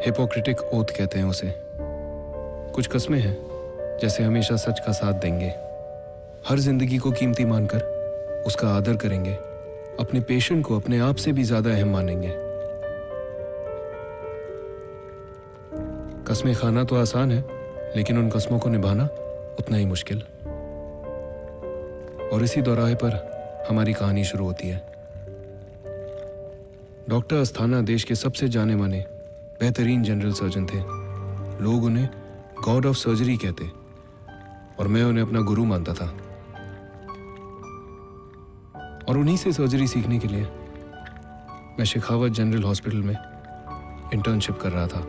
Hippocratic oath कहते हैं उसे। कुछ कस्में हैं, जैसे हमेशा सच का साथ देंगे, हर जिंदगी को कीमती मानकर उसका आदर करेंगे, अपने पेशेंट को अपने आप से भी ज्यादा अहम मानेंगे। कस्में खाना तो आसान है, लेकिन उन कस्मों को निभाना उतना ही मुश्किल। और इसी दौराहे पर हमारी कहानी शुरू होती है। डॉक्टर अस्थाना देश के सबसे जाने माने बेहतरीन जनरल सर्जन थे। लोग उन्हें गॉड ऑफ सर्जरी कहते और मैं उन्हें अपना गुरु मानता था। और उन्हीं से सर्जरी सीखने के लिए मैं शेखावत जनरल हॉस्पिटल में इंटर्नशिप कर रहा था।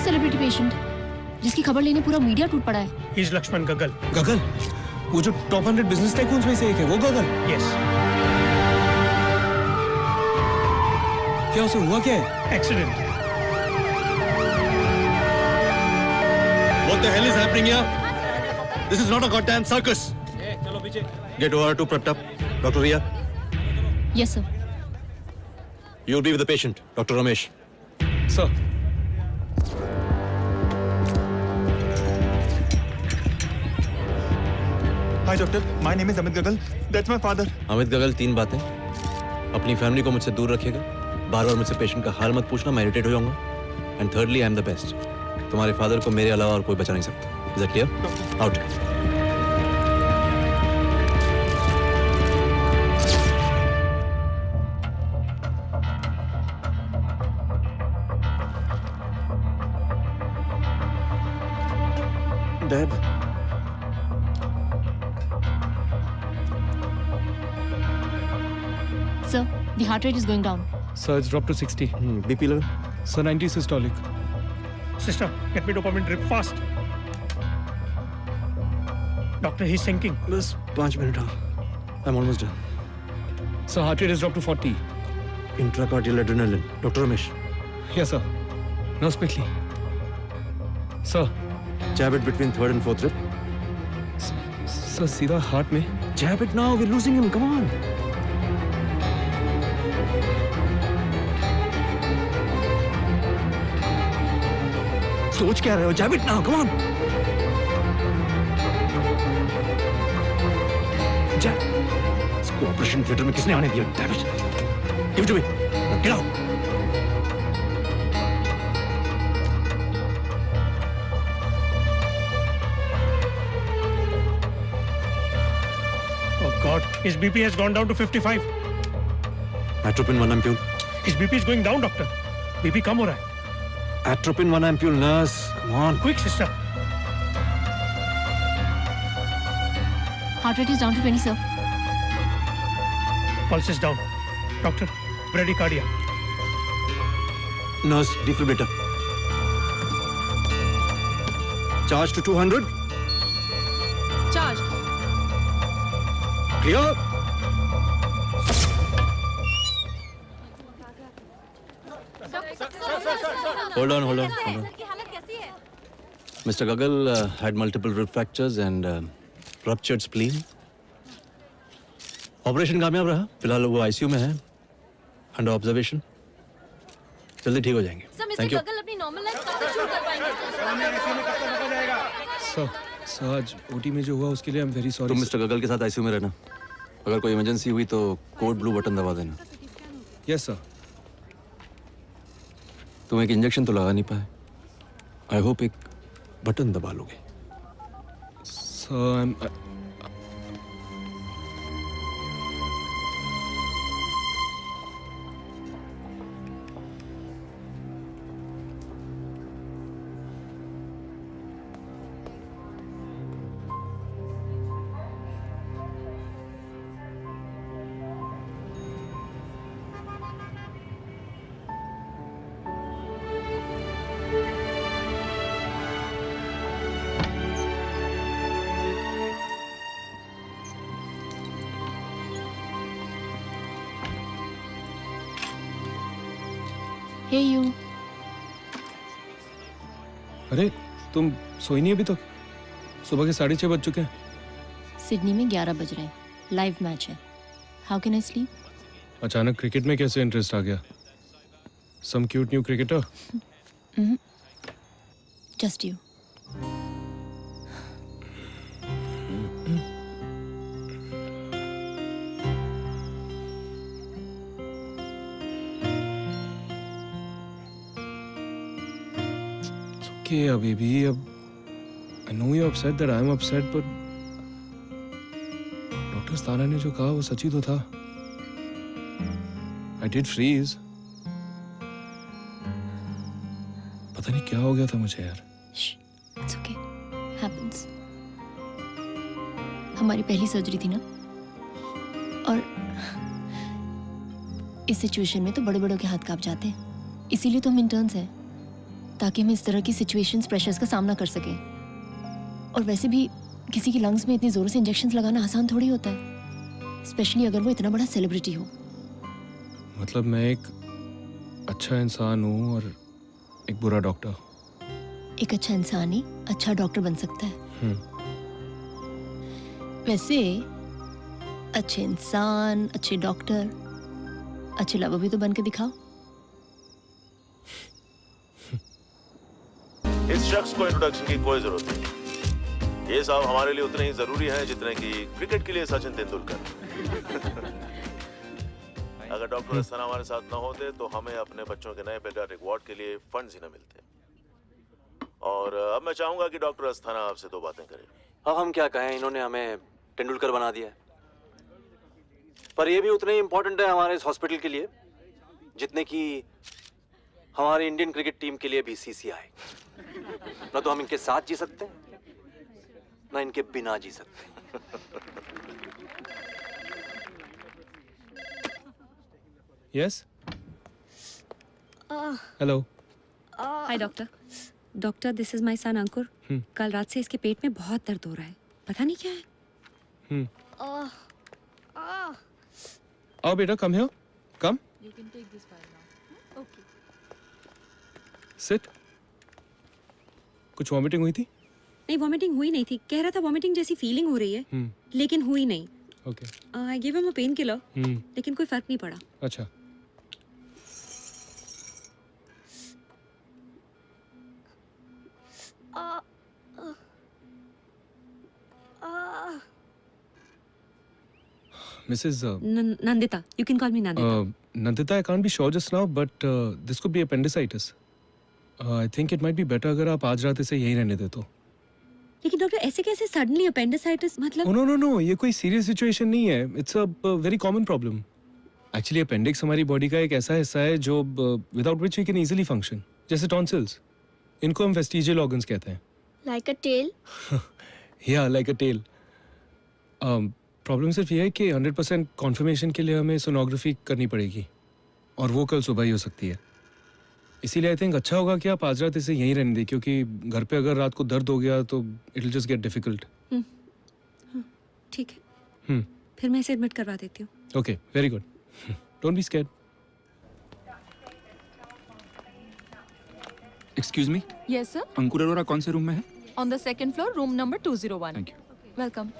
सेलिब्रिटी पेशेंट जिसकी खबर लेने पूरा मीडिया टूट पड़ा है। He is Lakshman Gaggal. गगल? वो जो टॉप 100 बिजनेस टाइकून्स में से एक है, वो गगल? Yes। क्या उसे हुआ क्या है? Accident। What the hell is happening here? This is not a goddamn circus. चलो पीछे। Get OR2 prepped up. Dr. Ria, Yes sir। you'll be with the patient, Dr. Ramesh. Sir. Hi doctor, my name is Amit Gagal. That's my father. Amit Gaggal, 3 बातें। अपनी family को मुझसे दूर रखिएगा, बार बार मुझसे patient का हाल मत पूछना, मैं इरिटेट हो जाऊंगा। And thirdly, I am the best. तुम्हारे फादर को मेरे अलावा और कोई बचा नहीं सकता। Is that clear? Out. Dad. Sir, the heart rate is going down. Sir, it's dropped to 60. BP level? Sir, 90 systolic. Sister, get me dopamine drip fast. Doctor, he's sinking. बस 5 मिनट और। I am almost done. Sir, heart rate has dropped to 40. Intracardiac adrenaline, doctor Ramesh. Yes, sir. Nurse quickly. Sir. Jab it between 3rd and 4th rib. Sir, सीधा heart में। Jab it now, we're losing him, come on. सोच क्या रहे हो? Jab it now, come on. Jab. इसको operation theatre में किसने आने दिया? Damn it. Give it to me. Get out. Oh God, his BP has gone down to 55. Atropine 1 ampule. His BP is going down, doctor. BP कम हो रहा है। Atropine 1 ampule, nurse. Come on. Quick, sister. Heart rate is down to 20 sir। Pulse is down. Doctor, bradycardia. Nurse, defibrillator. Charge to 200. Charged। Clear. Hold on. Mr. Gagal had multiple rib fractures and ruptured spleen. Operation कामयाब रहा। फिलहाल वो ICU में है, under observation. जल्दी ठीक हो जाएंगे। Thank you. गगल अपनी नॉर्मल लाइफ कब तक शुरू कर पाएंगे? सर, आज ओटी में जो हुआ उसके लिए आई एम वेरी सॉरी। तुम मिस्टर गगल के साथ आईसीयू में रहना। अगर कोई इमरजेंसी हुई तो कोड ब्लू बटन दबा देना। Yes sir. तुम एक इंजेक्शन तो लगा नहीं पाए। आई होप एक बटन दबा लोगे। सर, Hey you, अरे तुम सोई नहीं अभी तक? सुबह के 6:30 बज चुके हैं. सिडनी में 11 बज रहे हैं. लाइव मैच है. How can I sleep? अचानक क्रिकेट में कैसे इंटरेस्ट आ गया? Some cute new cricketer? Just you. Okay, अभी भी अब I know you're upset that I'm upset, but doctor स्थाना ने जो कहा वो सच्ची तो था. I did freeze. पता नहीं क्या हो गया था मुझे यार. It's okay. हैपेंस. हमारी पहली सर्जरी थी ना, और इस सिचुएशन में तो बड़े बड़ों के हाथ कांप जाते हैं. इसीलिए तो हम इंटर्न्स हैं, ताकि हम इस तरह की सिचुएशंस, प्रेशर्स का सामना कर सकें. और वैसे भी किसी की लंग्स में इतनी जोरों से इंजेक्शंस लगाना आसान थोड़ी होता है, स्पेशली अगर वो इतना बड़ा सेलिब्रिटी हो. मतलब मैं एक अच्छा इंसान हूँ और एक बुरा डॉक्टर. एक अच्छा इंसान ही अच्छा डॉक्टर बन सकता है. वैसे अच्छे इंसान, अच्छे डॉक्टर, अच्छे लवर भी तो बन के दिखाओ. इस शख्स को इंट्रोडक्शन की कोई जरूरत नहीं. ये साहब हमारे लिए उतने ही जरूरी हैं जितने कि क्रिकेट के लिए सचिन तेंदुलकर. अगर डॉक्टर अस्थाना हमारे साथ न होते तो हमें अपने बच्चों के नए पेडियाट्रिक वार्ड के लिए फंड्स ही न मिलते. और अब मैं चाहूंगा कि डॉक्टर अस्थाना आपसे दो बातें करें. अब हम क्या कहें, इन्होंने हमें तेंदुलकर बना दिया है. पर ये भी उतने ही इम्पोर्टेंट है हमारे इस हॉस्पिटल के लिए जितने कि हमारी इंडियन क्रिकेट टीम के लिए भी सीसीआई. ना तो हम इनके साथ जी सकते हैं, ना इनके बिना जी सकते. Yes? Hello. Hi doctor. Doctor, this is my son Ankur. कल रात से इसके पेट में बहुत दर्द हो रहा है, पता नहीं क्या है. आओ बेटा, come here. Come. You can take this file now. Okay. Sit. कुछ वॉमिटिंग हुई थी? नहीं, वॉमिटिंग हुई नहीं थी. कह रहा था वॉमिटिंग जैसी फीलिंग हो रही है, लेकिन हुई नहीं. Okay. I give him a pain killer, लेकिन कोई फर्क नहीं पड़ा. अच्छा. Mrs. Nandita, you can call me Nandita. Nandita, I can't be sure just now, but this could be appendicitis. I think it might be better अगर आप आज रात इसे यहीं रहने दे तो. लेकिन डॉक्टर, ऐसे कैसे सडनली अपेंडिसाइटिस? मतलब Oh, no, ये कोई सीरियस सिचुएशन नहीं है. It's a very common problem. Actually, appendix हमारी बॉडी का एक ऐसा हिस्सा है जो without which we can easily function. जैसे टॉन्सिल्स. इनको हम वेस्टिजियल ऑर्गन्स कहते हैं. Like a tail? Yeah, like a tail. Problem सिर्फ ये है कि 100% कॉन्फर्मेशन के लिए हमें सोनोग्राफी करनी पड़ेगी, और वो कल सुबह ही हो सकती है. इसीलिए आई थिंक अच्छा होगा कि आप आज रात इसे यहीं रहने दें, क्योंकि घर पे अगर रात को दर्द हो गया तो it will just get difficult. ठीक है, फिर मैं इसे एडमिट करवा देती हूँ. Okay, very good. Don't be scared. Excuse me, Yes, sir. अंकुर अरोरा कौन से रूम में है? On the second floor, room number 201. Thank you. Welcome.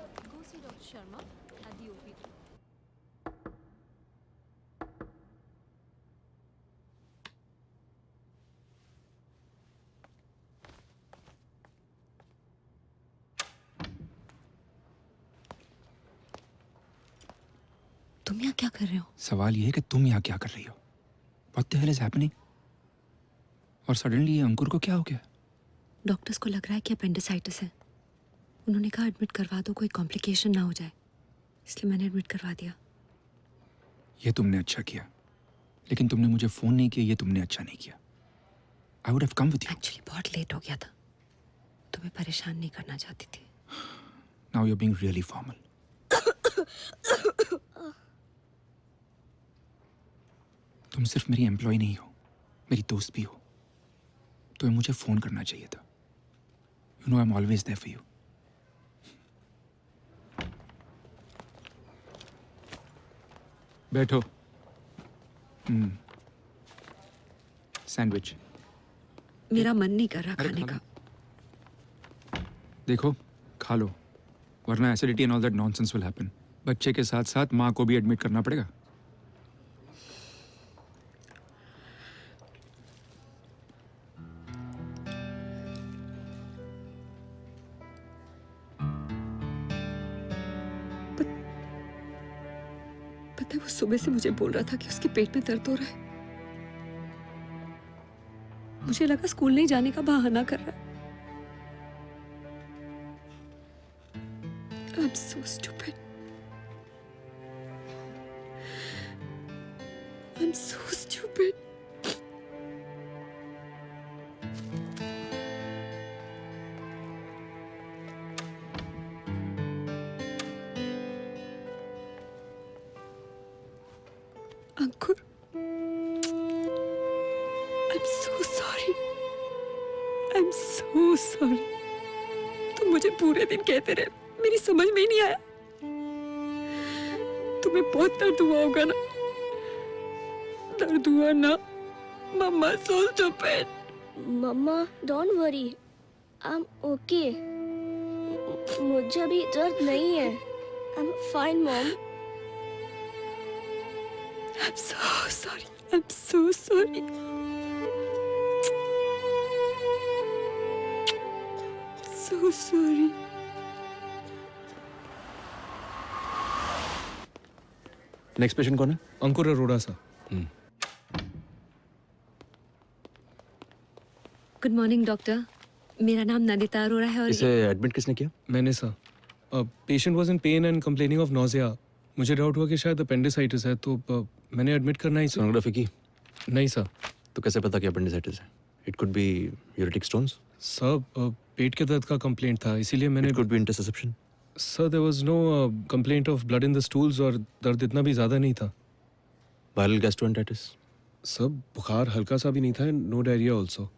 तुम यहाँ क्या कर रहे हो? सवाल ये है कि तुम यहाँ क्या कर रही हो? What the hell is happening? और सडनली ये अंकुर को क्या हो गया? डॉक्टर्स को लग रहा है कि अपेंडिसाइटिस है. उन्होंने कहा एडमिट करवा दो, कोई कॉम्प्लिकेशन ना हो जाए, इसलिए मैंने एडमिट करवा दिया. ये तुमने अच्छा किया, लेकिन तुमने मुझे फोन नहीं किया. ये तुमने अच्छा नहीं किया. I would have come with you. Actually बहुत लेट हो गया था, तुम्हें परेशान नहीं करना चाहती थी. Now you're being really formal. तुम सिर्फ मेरी एम्प्लॉय नहीं हो, मेरी दोस्त भी हो. तो मुझे फोन करना चाहिए था. You know I'm always there for you. बैठो. सैंडविच. मेरा मन नहीं कर रहा अरे खाने खा का. लो. देखो खा लो, वरना acidity and all that nonsense will happen. बच्चे के साथ साथ माँ को भी एडमिट करना पड़ेगा। पता है वो सुबह से मुझे बोल रहा था कि उसके पेट में दर्द हो रहा है। मुझे लगा स्कूल नहीं जाने का बहाना कर रहा है। I'm so stupid. I'm so stupid. Ankur, I'm so sorry. I'm so sorry. तुम मुझे पूरे दिन कहते रहे, मेरी समझ में ही नहीं आया। तुम्हें बहुत दर्द हुआ होगा ना? दर्द हुआ ना? Mamma so stupid. Mamma don't worry, I am okay. मुझे अभी दर्द नहीं है। I am fine mom. I'm so sorry. I'm so sorry. So sorry. Next patient कौन है? Ankur Arora sir. Good morning doctor, मेरा नाम नंदिता अरोड़ा है और इसे एडमिट किसने किया? मैंने sir, patient was in pen and complaining of nausea. मुझे डाउट हुआ कि शायद अपेंडिसाइटिस है, तो मैंने एडमिट करना ही सर। सोनोग्राफी की? नहीं सर। तो कैसे पता कि अपेंडिसाइटिस है? It could be ureteric stones. Sir पेट के दर्द का कंप्लेंट था, इसीलिए मैंने। It could be interception. Sir there was no complaint of blood in the stools और दर्द इतना भी ज़्यादा नहीं था। Viral gastroenteritis? सर बुखार हल्का सा भी नहीं था, नो डायरिया आल्सो।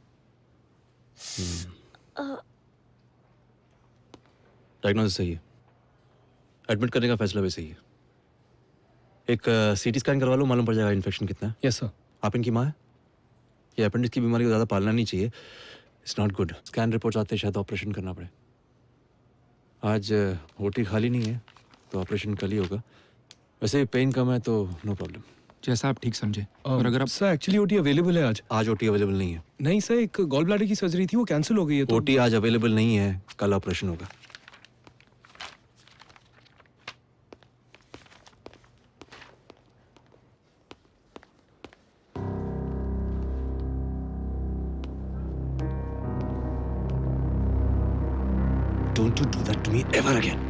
डायग्नोसिस सही है, एडमिट करने का फैसला भी सही है। एक सीटी स्कैन करवा लो, मालूम पड़ जाएगा इन्फेक्शन कितना है। Yes sir. आप इनकी माँ है? ये अपेंडिक्स की बीमारी को ज़्यादा पालना नहीं चाहिए, it's not good. Scan report आते शायद ऑपरेशन करना पड़े। आज ओटी खाली नहीं है तो ऑपरेशन कल ही होगा। वैसे पेन कम है तो नो प्रॉब्लम। जैसा आप ठीक समझे। और अगर आप सर एक्चुअली ओटी अवेलेबल है आज। आज ओटी अवेलेबल नहीं है। नहीं सर, एक गॉल ब्लैडर की सर्जरी थी, वो कैंसिल हो गई है। तो ओटी आज अवेलेबल नहीं है, कल ऑपरेशन होगा। Don't you do that to me ever again.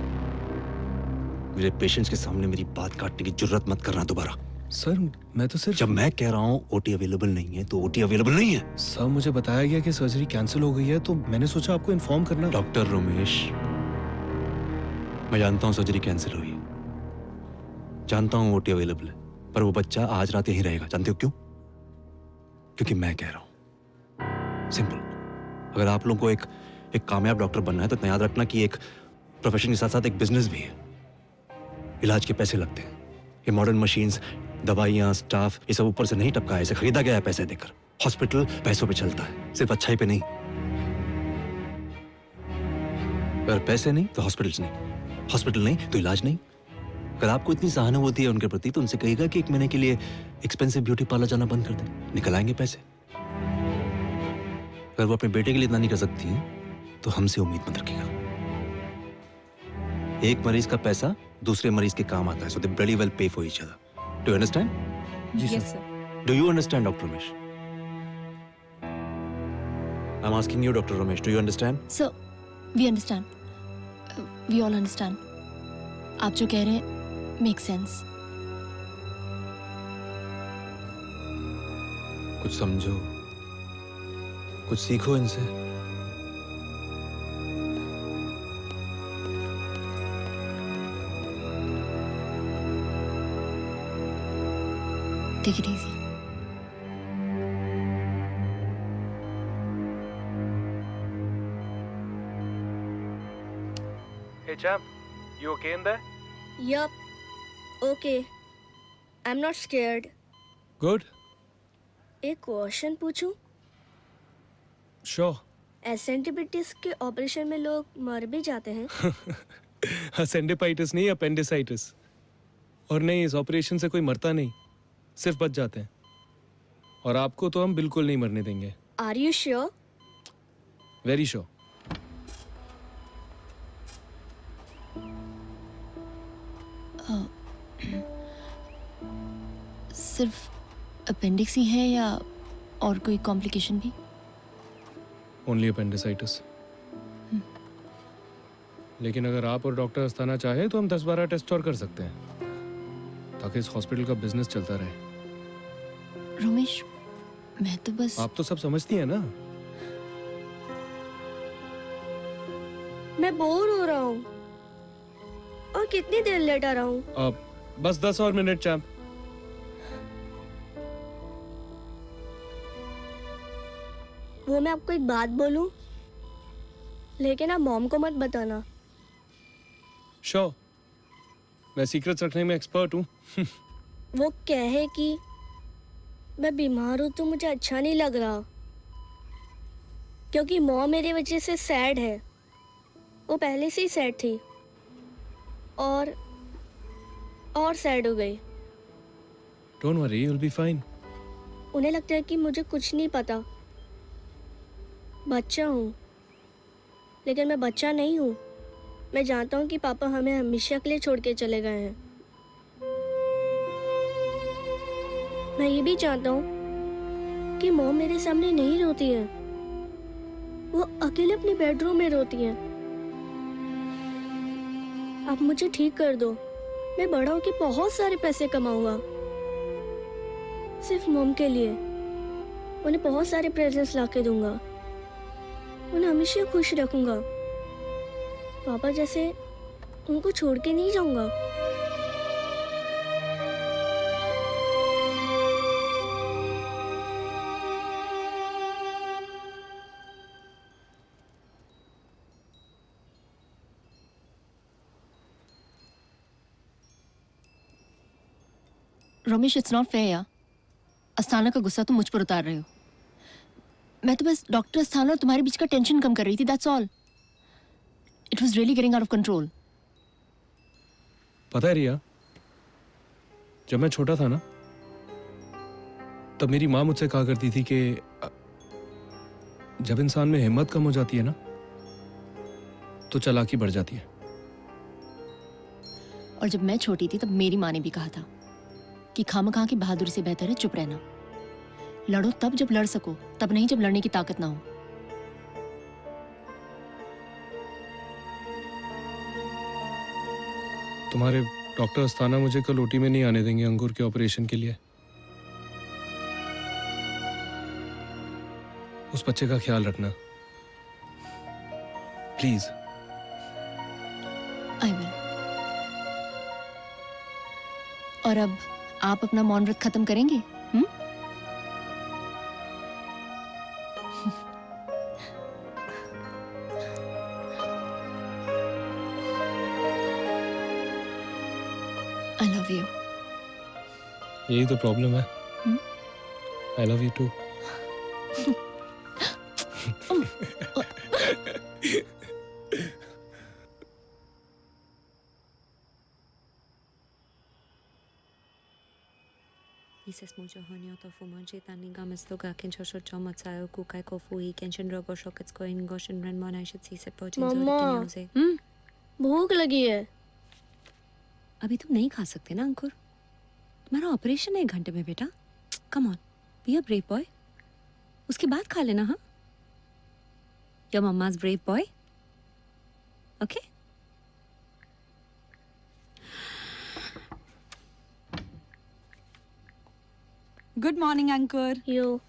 मेरे पेशेंट्स के सामने मेरी बात काटने की जुर्रत मत करना दोबारा। सर मैं तो सिर्फ। जब मैं कह रहा हूँ ओटी अवेलेबल नहीं है तो ओटी अवेलेबल नहीं है। सर मुझे बताया गया कि सर्जरी कैंसिल हो गई है, तो मैंने सोचा आपको इन्फॉर्म करना। डॉक्टर रोमेश, मैं जानता हूँ सर्जरी कैंसिल हुई, जानता हूँ ओटी अवेलेबल है, पर वो बच्चा आज रात यहीं रहेगा। जानते हो क्यों? क्योंकि मैं कह रहा हूँ। सिंपल। अगर आप लोगों को एक कामयाब डॉक्टर बनना है तो याद रखना कि एक प्रोफेशन के साथ साथ एक बिजनेस भी है। इलाज के पैसे लगते हैं। ये मॉडर्न मशीन्स, दवाइयाँ, स्टाफ, ये सब ऊपर से नहीं टपका है, इसे खरीदा गया है पैसे देकर। हॉस्पिटल पैसों पे चलता है, सिर्फ अच्छाई पे नहीं। अगर पैसे नहीं तो हॉस्पिटल्स नहीं, हॉस्पिटल नहीं तो इलाज नहीं। अगर आपको इतनी सहानुभूति है उनके प्रति तो उनसे कहिएगा कि 1 महीने के लिए एक्सपेंसिव ब्यूटी पार्लर जाना बंद कर दें, निकल आएंगे पैसे। अगर वो अपने बेटे के लिए इतना नहीं कर सकती हैं तो हमसे उम्मीद मत रखिएगा। एक मरीज का पैसा दूसरे मरीज के काम आता है, so they bloody well pay for each other. Do you understand? Yes, sir. Do you understand, Dr. Ramesh? I'm asking you, Dr. Ramesh, do you understand? Sir we understand, we all understand. आप जो कह रहे हैं make sense. कुछ समझो, कुछ सीखो इनसे। Take it easy. Hey champ, you okay in there? Yup. Okay. I'm not scared. Good. एक क्वेश्चन पूछूं? Sure. एसेंटिबिटिस के ऑपरेशन में लोग मर भी जाते हैं। असेंडिपाइटिस नहीं, अपेंडिसाइटिस। और नहीं, इस ऑपरेशन से कोई मरता नहीं, सिर्फ बच जाते हैं। और आपको तो हम बिल्कुल नहीं मरने देंगे। Are you sure? Very sure. सिर्फ अपेंडिक्स ही है या और कोई कॉम्प्लिकेशन भी? Only appendicitis. लेकिन अगर आप और डॉक्टर अस्थाना चाहे तो हम 10-12 टेस्ट और कर सकते हैं, ताकि इस हॉस्पिटल का बिजनेस चलता रहे। रमेश, मैं तो बस... आप तो सब समझती हैं ना। मैं बोर हो रहा हूँ। और कितनी देर लेटा रहा हूँ? अब बस 10 और मिनट चैंप। वो मैं आपको एक बात बोलूं, लेकिन आप मॉम को मत बताना। श्योर, मैं सीक्रेट्स रखने में एक्सपर्ट हूँ। वो कहे कि मैं बीमार हूँ तो मुझे अच्छा नहीं लग रहा, क्योंकि मॉम मेरी वजह से सैड है। वो पहले से ही सैड थी और सैड हो गई। Don't worry, you will be fine. उन्हें लगता है कि मुझे कुछ नहीं पता। बच्चा हूँ, लेकिन मैं बच्चा नहीं हूँ। मैं जानता हूँ कि पापा हमें हमेशा के लिए छोड़ के चले गए हैं। मैं ये भी जानता हूँ कि मॉम मेरे सामने नहीं रोती है, वो अकेले अपने बेडरूम में रोती है। आप मुझे ठीक कर दो। मैं बड़ा होकर बहुत सारे पैसे कमाऊंगा, सिर्फ मॉम के लिए। उन्हें बहुत सारे प्रेजेंट्स ला के दूंगा, उन्हें हमेशा खुश रखूंगा। पापा जैसे उनको छोड़ के नहीं जाऊंगा। रमेश, इट्स नॉट फेयर यार। अस्थाना का गुस्सा तुम मुझ पर उतार रहे हो। मैं तो बस डॉक्टर अस्थाना और तुम्हारे बीच का टेंशन कम कर रही थी, that's all. It was really getting out of control. पता है रिया, जब मैं छोटा था ना, तब मेरी माँ मुझसे कहा करती थी कि जब इंसान में हिम्मत कम हो जाती है ना, तो चालाकी बढ़ जाती है। और जब मैं छोटी थी तब मेरी माँ ने भी कहा था कि खामखा की बहादुरी से बेहतर है चुप रहना। लड़ो तब जब लड़ सको, तब नहीं जब लड़ने की ताकत ना हो। तुम्हारे डॉक्टर अस्थाना मुझे कल ओटी में नहीं आने देंगे अंकुर के ऑपरेशन के लिए। उस बच्चे का ख्याल रखना प्लीज। I will. और अब आप अपना मौन व्रत खत्म करेंगे? I love you. यही तो प्रॉब्लम है। I love you too. Dieses Mojohonio to Fumonji Tani Gamesto Gakin Shosho Chomatsayo Kukai Kofu He Kenshin Robo Shokets Going Goshen Renmon I should see Sepochin मम्मा, भूख लगी है। अभी तुम नहीं खा सकते ना अंकुर, तुम्हारा ऑपरेशन है 1 घंटे में बेटा। Come on, be a brave boy. उसके बाद खा लेना। हाँ, your mamma's brave boy. Okay. Good morning Ankur. Yo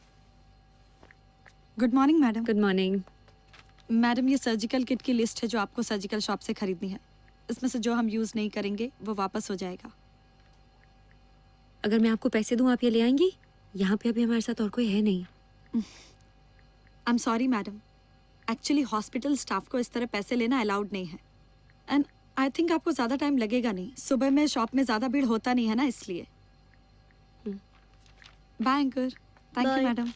good morning madam. Good morning madam, ये सर्जिकल किट की लिस्ट है जो आपको सर्जिकल शॉप से खरीदनी है। इसमें से जो हम यूज नहीं करेंगे वो वापस हो जाएगा। अगर मैं आपको पैसे दूं आप ये ले आएंगी? यहाँ पे अभी हमारे साथ और कोई है नहीं। I am sorry madam, actually hospital staff को इस तरह पैसे लेना अलाउड नहीं है। एंड आई थिंक आपको ज़्यादा टाइम लगेगा नहीं। सुबह में शॉप में ज़्यादा भीड़ होता नहीं है ना, इसलिए। Bye Ankur. Thank you Bye. Madam.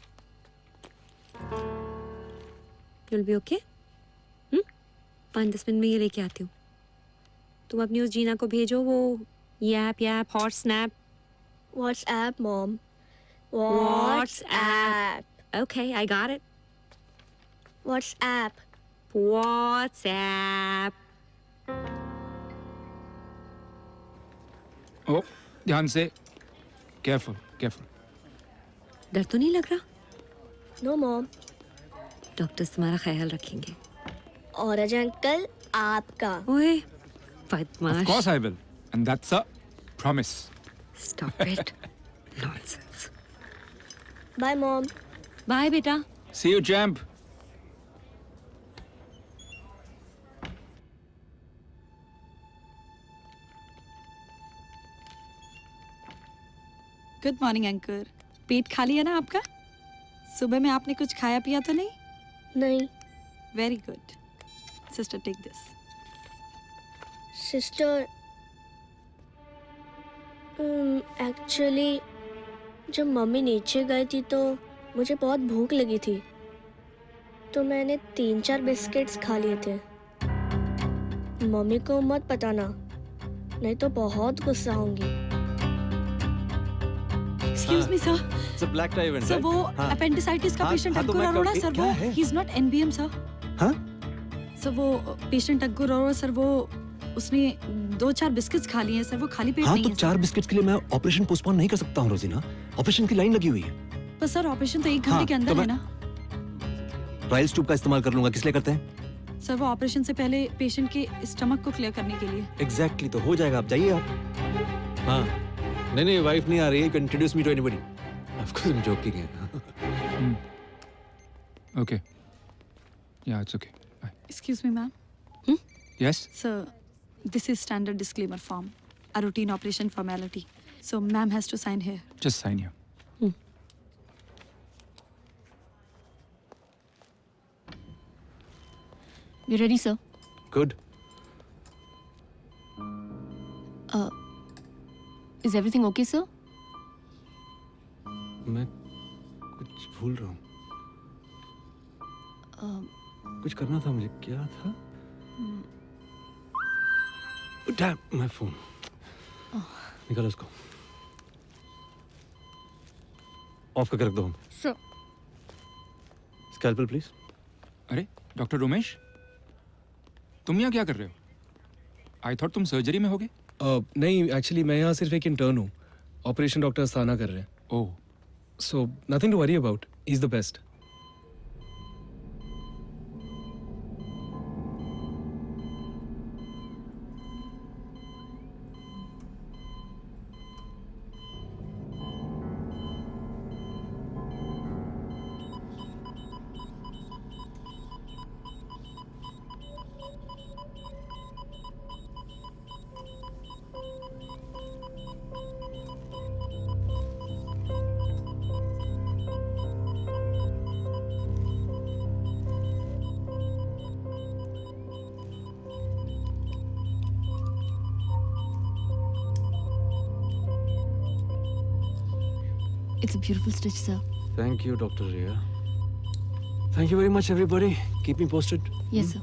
You'll be okay? 5-10 minute में ये लेके आती हूँ. तुम अपनी उस जीना को भेजो वो यैप hot snap. WhatsApp, Mom. WhatsApp. Okay, I got it. WhatsApp. WhatsApp. ओ ध्यान से. Careful careful. डर तो नहीं लग रहा? No, Mom. डॉक्टर्स तुम्हारा ख्याल रखेंगे. और अजय अंकल आपका. ओए Of बदमाश. course I will. And that's a promise. Stop it. Nonsense. Bye, Mom. Bye बेटा. See you, champ. Good morning Ankur. पेट खाली है ना आपका? सुबह में आपने कुछ खाया पिया तो नहीं? नहीं. Very good. Sister take this. Sister, actually जब मम्मी नीचे गई थी तो मुझे बहुत भूख लगी थी, तो मैंने 3-4 बिस्किट्स खा लिए थे. मम्मी को मत बताना, नहीं तो बहुत गुस्सा होंगी. Excuse me sir. It's a black tie event, sir right? वो हाँ. अपेंडिसाइटिस का हाँ, पेशेंट हाँ, तो अंकुर मैं अरोड़ा कब- सर. क्या वो है? ही इज नॉट एनबीएम सर. हाँ? सर वो पेशेंट अंकुर अरोड़ा सर, वो उसने 2-4 बिस्किट्स खा लिए हैं सर. वो खाली पेट हाँ नहीं तो है 4 बिस्किट्स के लिए मैं ऑपरेशन पोस्टपोन नहीं कर सकता हूँ रोजीना. ऑपरेशन की लाइन लगी हुई है. सर. पर सर ऑपरेशन तो 1 घंटे हाँ, के अंदर तो है मैं- ना राइल्स ट्यूब का इस्तेमाल कर लूंगा. किस लिए करते हैं? सर? वो ऑपरेशन से पहले पेशेंट के स्टमक को क्लियर करने के लिए. एग्जैक्टली तो हो जाएगा. आप जाइए आप. हाँ. नहीं वाइफ नहीं आ रही है. Introduce me to anybody. Of course I am joking. Okay. Yeah, it's okay. Bye. Excuse me ma'am. Yes? Sir, this is standard disclaimer form, a routine operation formality. So, ma'am has to sign here. Just sign here. We ready, sir? Good. Is everything okay, sir? मैं कुछ भूल रहा हूँ. कुछ करना था मुझे. क्या था? Damn, my phone. निकालो उसको. ऑफ करके रख दो. Sir. Scalpel please. अरे डॉक्टर रोमेश, तुम यहाँ क्या कर रहे हो? आई थॉट तुम सर्जरी में होगे. नहीं, एक्चुअली मैं यहाँ सिर्फ एक इंटर्न हूँ. ऑपरेशन डॉक्टर अस्थाना कर रहे हैं. Oh. So nothing to worry about. He is the best. It's a beautiful stitch, sir. Thank you, Dr. Ria. Thank you very much, everybody. Keep me posted. Yes, sir.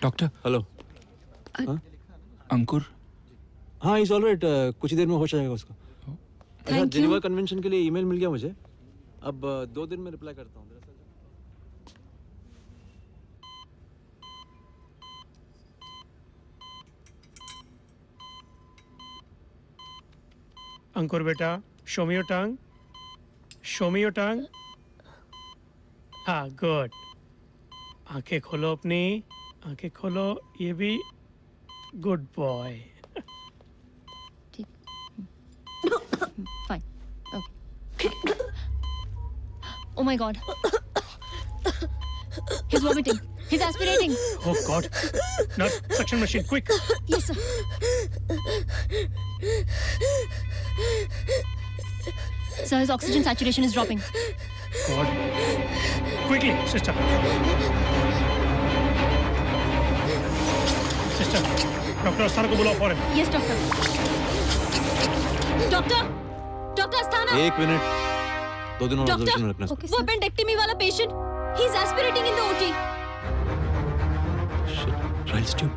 Doctor. Hello. Ankur. हाँ is all right. कुछ ही देर में हो जाएगा उसका. अच्छा, Thank you. Geneva convention के लिए email मिल गया मुझे. अब 2 दिन में रिप्लाई करता हूँ. अंकुर बेटा, show me your tongue. Show me your tongue. हाँ, good. आंखें खोलो अपनी. आंखें खोलो. ये भी good boy. Fine. Okay. Oh my God. He's vomiting. He's aspirating. Oh God. Nurse, suction machine, quick. Yes, sir. Sir, his oxygen saturation is dropping. God. Quickly, sister. Sister, doctor Asthana को बुलाओ फौरन। Yes doctor. Doctor, doctor Asthana. एक minute, 2 दिन और doctor, observation में रखना। वो appendectomy वाला patient, he is aspirating in the OT. Ryle's tube.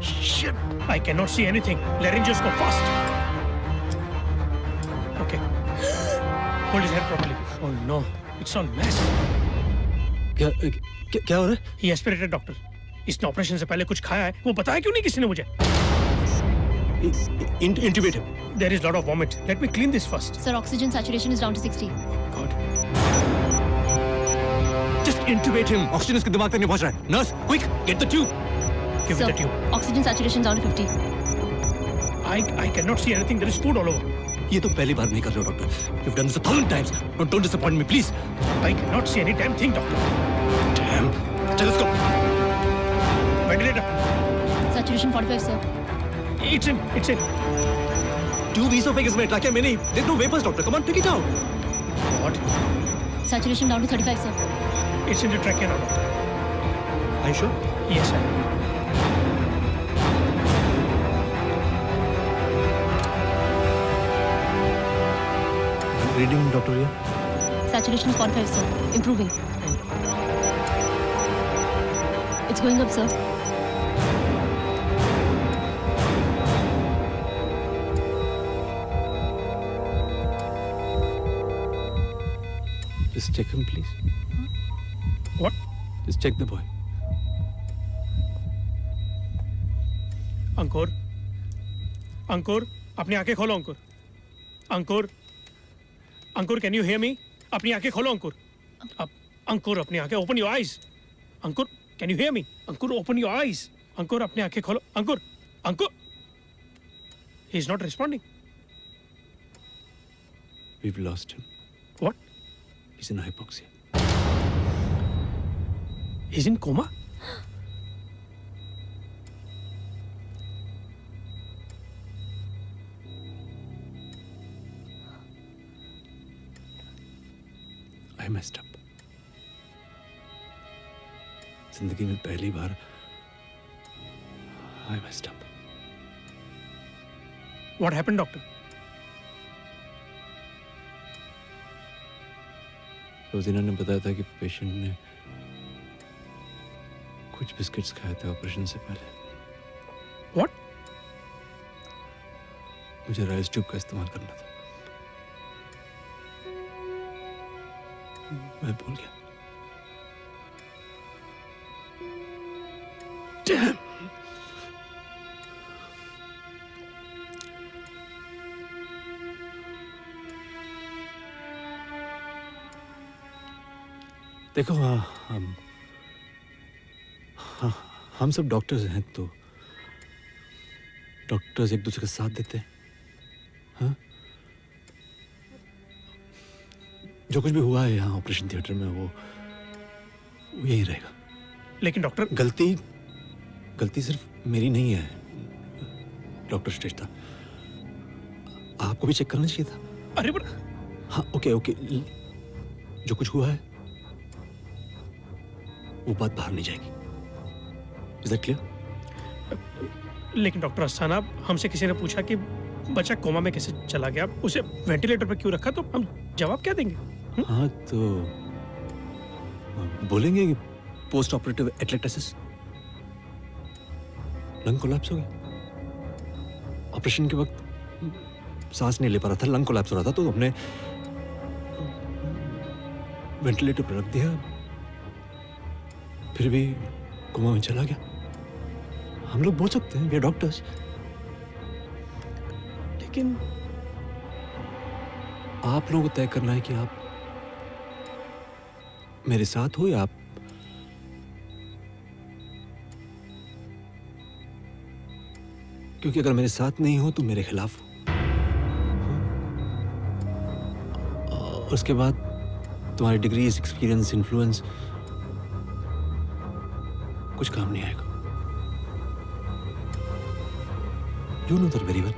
Shit! I cannot see anything. Laryngoscope fast. Okay. Hold his head properly. Oh no, it's all mess. क्या हो रहा है? He aspirated, doctor. इसने operation से पहले कुछ खाया है, वो बताया क्यों नहीं किसी ने मुझे? Intubate him. There is lot of vomit. Let me clean this first. Sir, oxygen saturation is down to 60. God. Just intubate him. Oxygen उसके दिमाग तक नहीं पहुंच रहा है. Nurse, quick, get the tube. Give me Sir, the tube. oxygen saturation down to 50. I cannot see anything. There is food all over. ये तो पहली बार नहीं कर रहे हो doctor. You've done this 1,000 times. Don't disappoint me, please. I cannot see any damn thing, doctor. Damn. Stethoscope. Ventilator. Saturation 45, sir. It's in. It's in. Tube esophagus में trachea में नहीं. There's no vapors, doctor. Come on, take it out. What? Saturation down to 35, sir. It's in the trachea now, doctor. Are you sure? Yes, sir. Reading, doctor here. Saturation is 45, sir. Improving. It's going up, sir. Just check him, please. What? Just check the boy. अंकुर, अंकुर, अपनी आंखें खोलो Ankur, Ankur, Ankur, can you hear me? अपनी आंखें खोलो अंकुर, अंकुर अपनी आंखें, open your eyes, Ankur, can you hear me? Ankur, open your eyes, Ankur अपनी आंखें खोलो, Ankur, Ankur, he is not responding. We've lost him. What? He's in hypoxia. He's in coma? I messed up. जिंदगी में पहली बार I messed up. What happened, doctor? रोजीना ने बताया था कि पेशेंट ने कुछ बिस्किट्स खाए थे ऑपरेशन से पहले. What? मुझे राइस ट्यूब का इस्तेमाल करना था. मैं भूल गया. Damn! देखो हम सब डॉक्टर्स हैं तो डॉक्टर्स एक दूसरे का साथ देते हैं. हाँ? जो कुछ भी हुआ है यहाँ ऑपरेशन थिएटर में वो यही रहेगा. लेकिन डॉक्टर, गलती सिर्फ मेरी नहीं है डॉक्टर श्रेष्ठा. आपको भी चेक करना चाहिए था. अरे बट हाँ ओके जो कुछ हुआ है वो बात बाहर नहीं जाएगी. Is that clear? लेकिन डॉक्टर अस्थाना, हमसे किसी ने पूछा कि बच्चा कोमा में कैसे चला गया, उसे वेंटिलेटर पर क्यों रखा, तो हम जवाब क्या देंगे? हाँ तो बोलेंगे कि post operative atelectasis, lung collapse हो गया. ऑपरेशन के वक्त सांस नहीं ले पा रहा था, लंग कोलैप्स हो रहा था, तो हमने वेंटिलेटर पर रख दिया, फिर भी कोमा में चला गया. हम लोग बोल सकते हैं, वी आर डॉक्टर्स. लेकिन आप लोगों को तय करना है कि आप मेरे साथ हो या आप क्योंकि अगर मेरे साथ नहीं हो तो मेरे खिलाफ हो. और उसके बाद तुम्हारी डिग्री, एक्सपीरियंस, इन्फ्लुएंस कुछ काम नहीं आएगा. You know that very well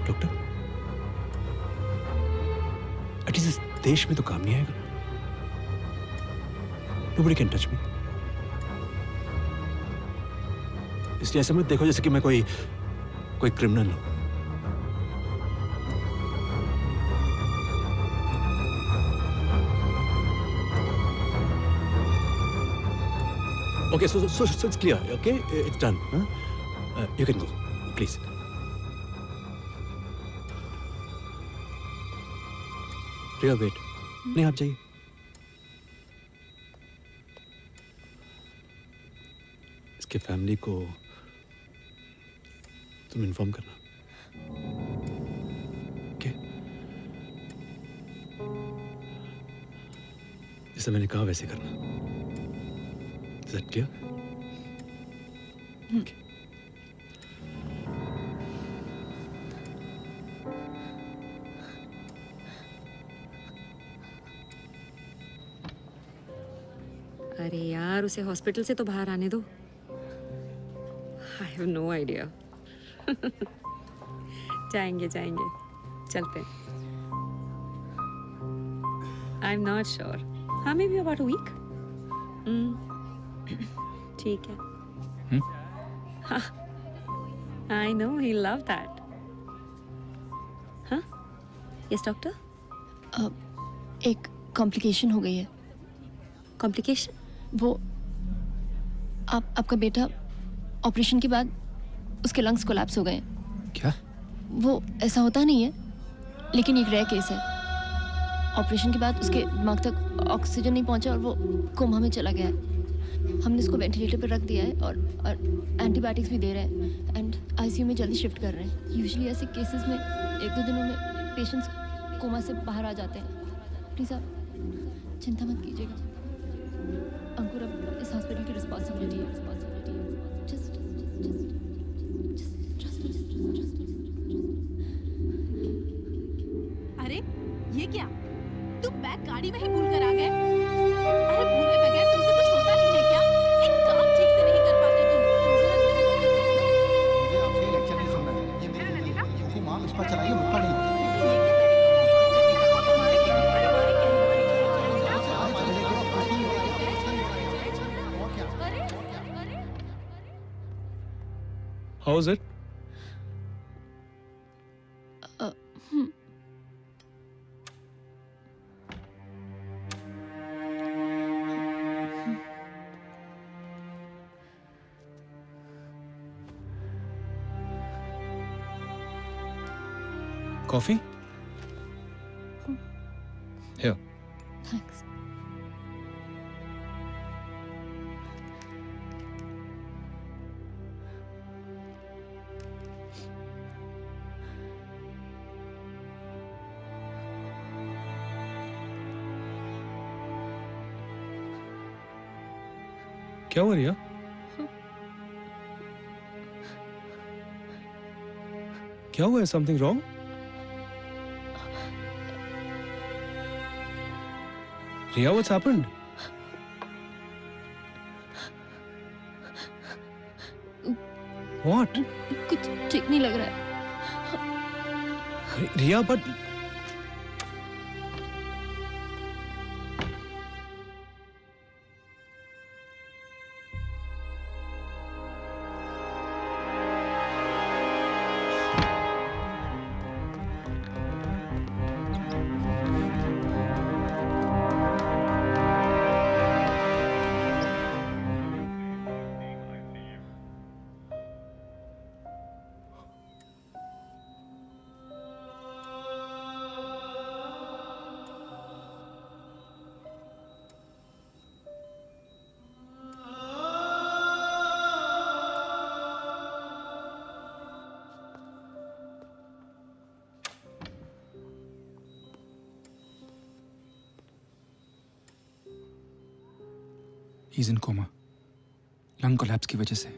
doctor. At least इस देश में तो काम नहीं आएगा. Nobody can touch me. इसलिए ऐसे मत देखो जैसे कि मैं कोई क्रिमिनल हूं। Okay, so it's clear. Okay, it's done. Huh? You can go, please. Priya, wait. नहीं, आप जाइए। इसके फैमिली को तुम इन्फॉर्म करना। ओके? जैसे मैंने कहा वैसे करना। Is that clear? Okay. अरे यार, उसे हॉस्पिटल से तो बाहर आने दो। I have no idea. जाएंगे चलते। I am not sure. हाँ, maybe about a week. ठीक है। हाँ, I know he love that. हाँ, यस डॉक्टर। एक कॉम्प्लिकेशन हो गई है। कॉम्प्लिकेशन? वो आपका बेटा ऑपरेशन के बाद उसके लंग्स कोलैप्स हो गए हैं। क्या? वो ऐसा होता नहीं है, लेकिन एक रेयर केस है। ऑपरेशन के बाद उसके दिमाग तक ऑक्सीजन नहीं पहुंचा और वो कोमा में चला गया है। हमने उसको वेंटिलेटर पर रख दिया है और एंटीबायोटिक्स भी दे रहे हैं एंड आईसीयू में जल्दी शिफ्ट कर रहे हैं। यूजुअली ऐसे केसेस में 1-2 दिनों में पेशेंट्स कोमा से बाहर आ जाते हैं। प्लीज़ आप चिंता मत कीजिएगा। अंकुर अब इस हॉस्पिटल की रिस्पॉन्सिबिलिटी है। अरे ये क्या, तुम बैग गाड़ी में ही भूल कर आ गए? अरे भूले बगैर तुमसे कुछ होता नहीं है क्या? एक काम ठीक से नहीं कर पाते तुम। मुझे आपसे लेक्चर नहीं सुनना है। ये मेरी जिंदगी है। ये माम इस पर चलाइए, मुझ पर नहीं। How is it? Coffee? Here. Thanks. क्या हुआ रिया? क्या हुआ है? Something wrong? Riya, what's happened? What? कुछ ठीक नहीं लग रहा है। Riya, but He's in coma. Lung collapse की वजह से,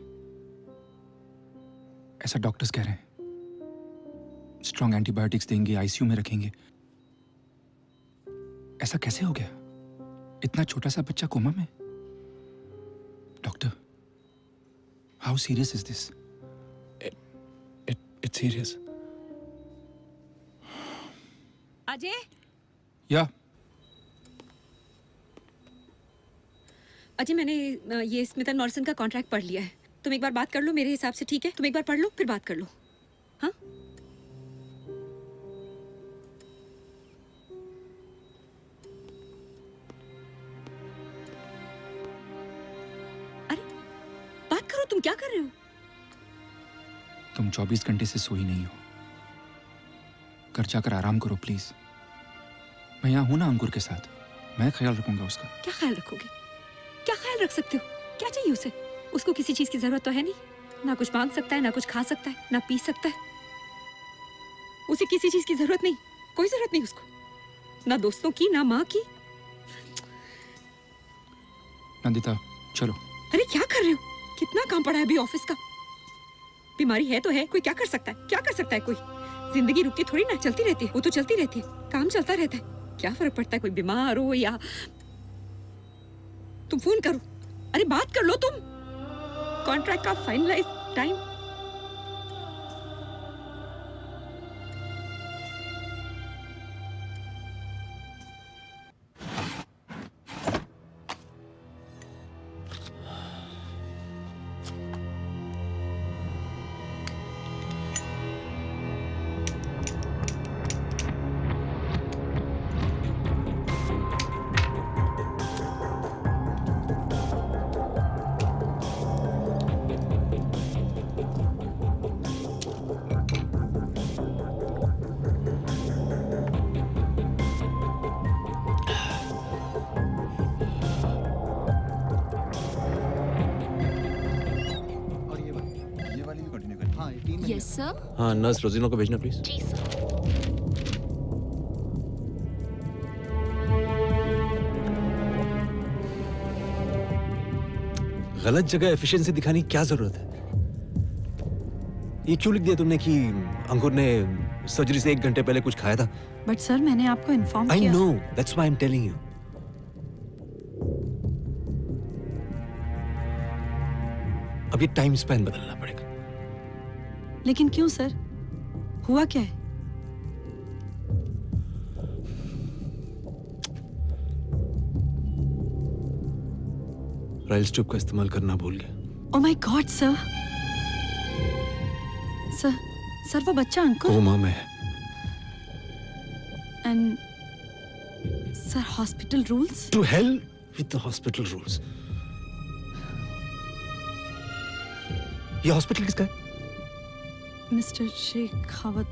ऐसा डॉक्टर्स कह रहे हैं। स्ट्रॉन्ग एंटीबायोटिक्स देंगे, आईसीयू में रखेंगे। ऐसा कैसे हो गया? इतना छोटा सा बच्चा कोमा में? Doctor, how serious is this? It's serious. Ajay, या अजय, मैंने ये स्मिथ एंड मॉरिसन का कॉन्ट्रैक्ट पढ़ लिया है। तुम एक बार बात कर लो मेरे हिसाब से, ठीक है? तुम एक बार पढ़ लो फिर बात कर लो, हाँ? अरे बात करो, तुम क्या कर रहे हो? तुम 24 घंटे से सोई नहीं हो। घर जाकर आराम करो प्लीज। मैं यहाँ हूं ना अंकुर के साथ, मैं ख्याल रखूंगा उसका। क्या ख्याल रखोगे? क्या ख्याल रख सकते हो? क्या चाहिए उसे? उसको किसी चीज की जरूरत तो है नहीं, ना कुछ मांग सकता है, ना कुछ खा सकता है, ना पी सकता है। उसे किसी चीज की जरूरत नहीं, कोई जरूरत नहीं उसको, ना दोस्तों की, ना माँ की। नंदिता चलो। अरे क्या कर रहे हो? कितना काम पड़ा है अभी ऑफिस का। बीमारी है तो है, कोई क्या कर सकता है? क्या कर सकता है कोई? जिंदगी रुकती थोड़ी ना, चलती रहती है। वो तो चलती रहती है, काम चलता रहता है। क्या फर्क पड़ता है कोई बीमार हो या। तुम फोन करो, अरे बात कर लो तुम। कॉन्ट्रैक्ट का फाइनलाइज टाइम। और ये वाली भी कंटिन्यू करें। हाँ, ये 3 महीने। Yes sir. हाँ नर्स रोजिनो को भेजना प्लीज। Ji sir. गलत जगह एफिशिएंसी दिखाने की क्या जरूरत है? ये क्यों लिख दिया तुमने कि अंकुर ने सर्जरी से 1 घंटे पहले कुछ खाया था? बट सर मैंने आपको इन्फॉर्म आई किया। No, that's why I am telling you. अब ये टाइम स्पैन बदलना पड़ेगा। लेकिन क्यों सर, हुआ क्या है? राइल्स ट्यूब का इस्तेमाल करना भूल गया। Oh my god sir. Sir वो बच्चा अंकुर। कोमा में है। And sir hospital rules. To hell with the hospital rules. ये हॉस्पिटल किसका है? मिस्टर शेखावत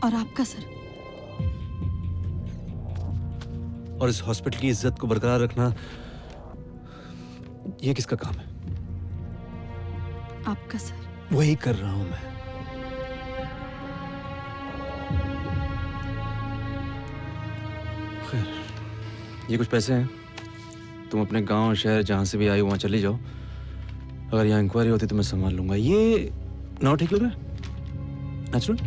और आपका सर। और इस हॉस्पिटल की इज्जत को बरकरार रखना ये किसका काम है? आपका सर। वही कर रहा हूं मैं। खैर, ये कुछ पैसे हैं, तुम अपने गांव शहर जहां से भी आई हो वहां चली जाओ। अगर यहाँ इंक्वायरी होती तो मैं संभाल लूंगा। ये नाउ ठीक लग रहा है? Natural?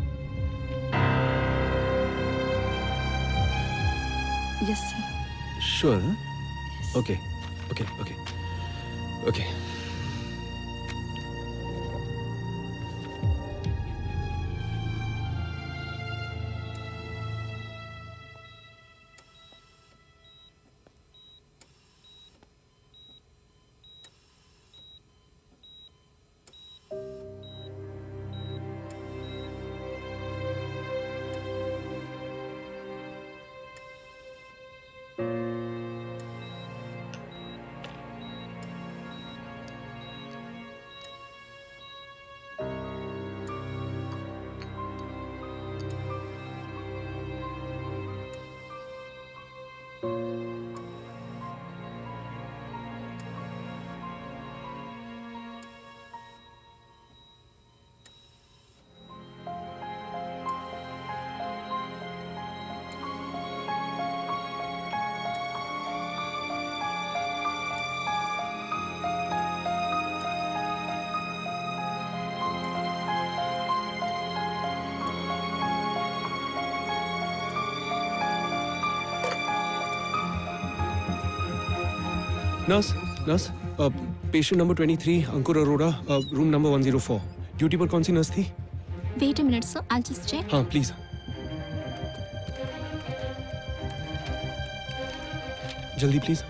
Yes sir. Sure? Okay okay okay okay. Nurse patient number 23 Ankur Arora, room number 104। Duty पर कौन सी नर्स थी? Wait a minute sir, I just check. हाँ प्लीज। जल्दी please.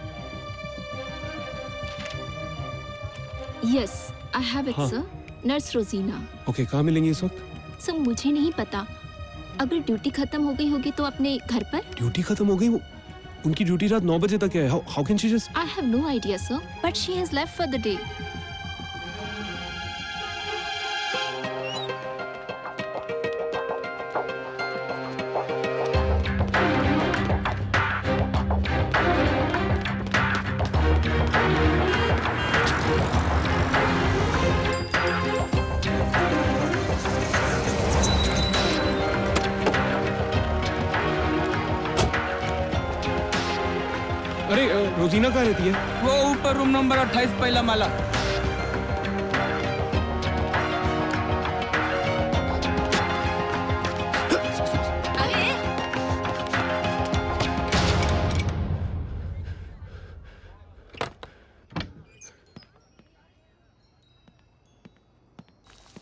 Yes I have it हाँ। सर. नर्स रोजीना. ओके, कहाँ मिलेंगे इस वक्त? सर मुझे नहीं पता. अगर ड्यूटी खत्म हो गई होगी तो अपने घर पर. ड्यूटी खत्म हो गई? उनकी ड्यूटी रात 9 बजे तक है. How can she just? I have no idea sir, but she has left for the day. अरे रोजीना कहाँ रहती है? वो ऊपर रूम नंबर 28 पहला माला.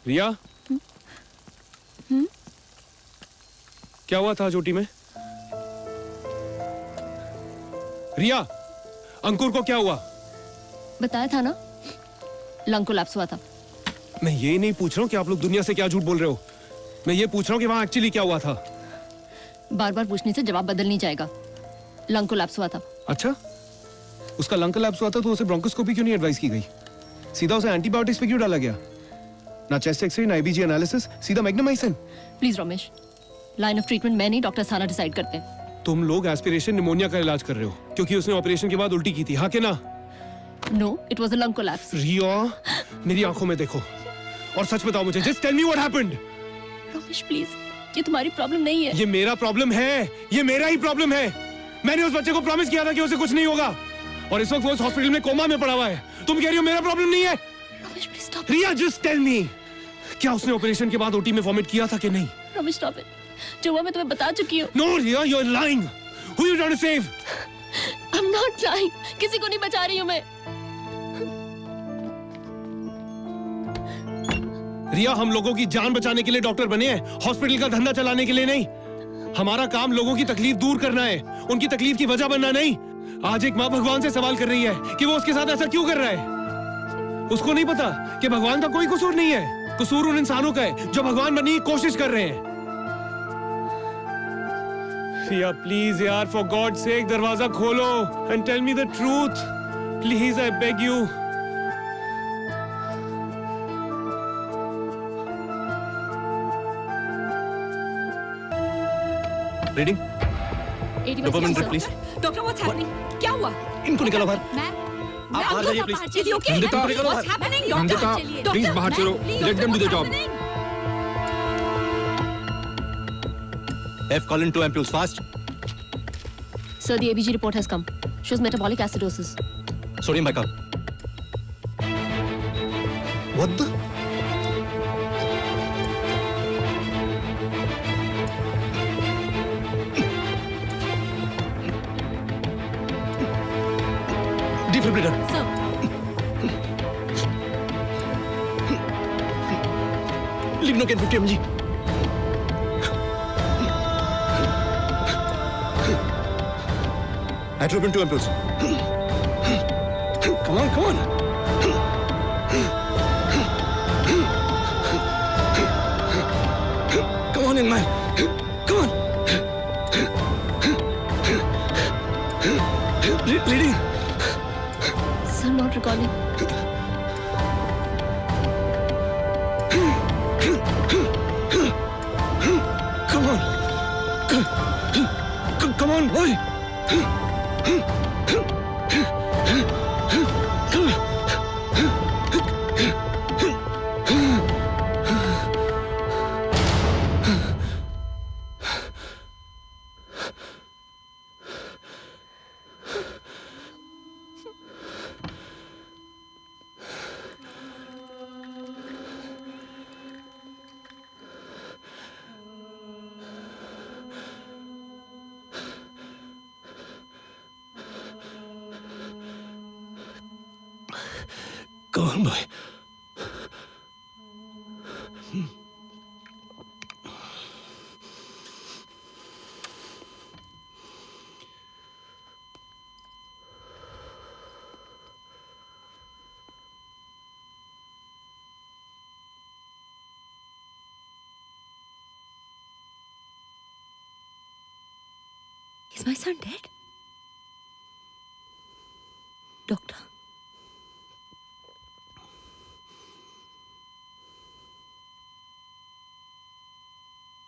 रिया? क्या हुआ था चोटी में? रिया, अंकुर को क्या हुआ? बताया था ना, लंग कोलैप्स हुआ था. मैं ये नहीं पूछ रहा हूँ कि आप लोग दुनिया से क्या झूठ बोल रहे हो. मैं ये पूछ रहा हूँ कि वहां एक्चुअली क्या हुआ था. बार बार पूछने से जवाब बदल नहीं जाएगा. लंग कोलैप्स हुआ था. अच्छा, उसका लंग कोलैप्स हुआ था तो उसे ब्रोंकोस्कोपी क्यों नहीं एडवाइस की गई? सीधा उसे एंटीबायोटिक्स पे क्यों डाला गया? ना चेस्ट एक्सरे, ना आईबीजी एनालिसिस, सीधा Magnamycin. Please Ramesh, line of treatment मैं नहीं, डॉक्टर साना डिसाइड करते हैं. तुम लोग एस्पिरेशन निमोनिया का इलाज कर रहे हो क्योंकि उसने ऑपरेशन के बाद उल्टी की थी, हाँ के ना? No, it was a lung collapse. Riya, मेरी आंखों में देखो और सच बताओ मुझे. Just tell me what happened. Ramesh please, ये तुम्हारी प्रॉब्लम नहीं है. ये मेरा प्रॉब्लम है. ये मेरा ही प्रॉब्लम है. मैंने उस बच्चे को प्रॉमिस किया था कि उसे कुछ नहीं होगा और इस वक्त वो उस हॉस्पिटल में कोमा में पड़ा हुआ है. तुम कह रही हो मेरा प्रॉब्लम नहीं है? Ramesh please stop. Riya, just tell me, क्या उसने ऑपरेशन के बाद ओटी में वॉमिट किया था कि नहीं? Ramesh stop it. जो हुआ मैं तुम्हें बता चुकी हूँ. No Riya, you are lying. Who you trying to save? I am not lying. किसी को नहीं बचा रही हूँ मैं. रिया, हम लोगों की जान बचाने के लिए डॉक्टर बने हैं, हॉस्पिटल का धंधा चलाने के लिए नहीं. हमारा काम लोगों की तकलीफ दूर करना है, उनकी तकलीफ की वजह बनना नहीं. आज एक माँ भगवान से सवाल कर रही है कि वो उसके साथ ऐसा क्यों कर रहा है. उसको नहीं पता कि भगवान का कोई कसूर नहीं है. कसूर उन इंसानों का है जो भगवान बनने की कोशिश कर रहे हैं. रिया प्लीज यार, फॉर गॉड सेक दरवाजा खोलो and tell me the truth. Please, I beg you. Reading. 80% dopamine sir. Drip please. Doctor what's happening? क्या हुआ? इनको निकालो बाहर. मैम, आप बाहर जाइए please. Is he okay? Nandita, What's happening? Nandita, Doctor, please बाहर चलो. Let them do the job. F call in 2 ampules fast. Sir, the ABG report has come. Shows metabolic acidosis. Sodium bicarb. What the? Defibrillator. sir. Lignocaine 50 mg. Atropine 2 ampules. Come on, come on. Come on in, man. Come on. Bleeding. Sir, not recalling. Come on. Come on, boy. Come on, boy. Is my son dead? Doctor.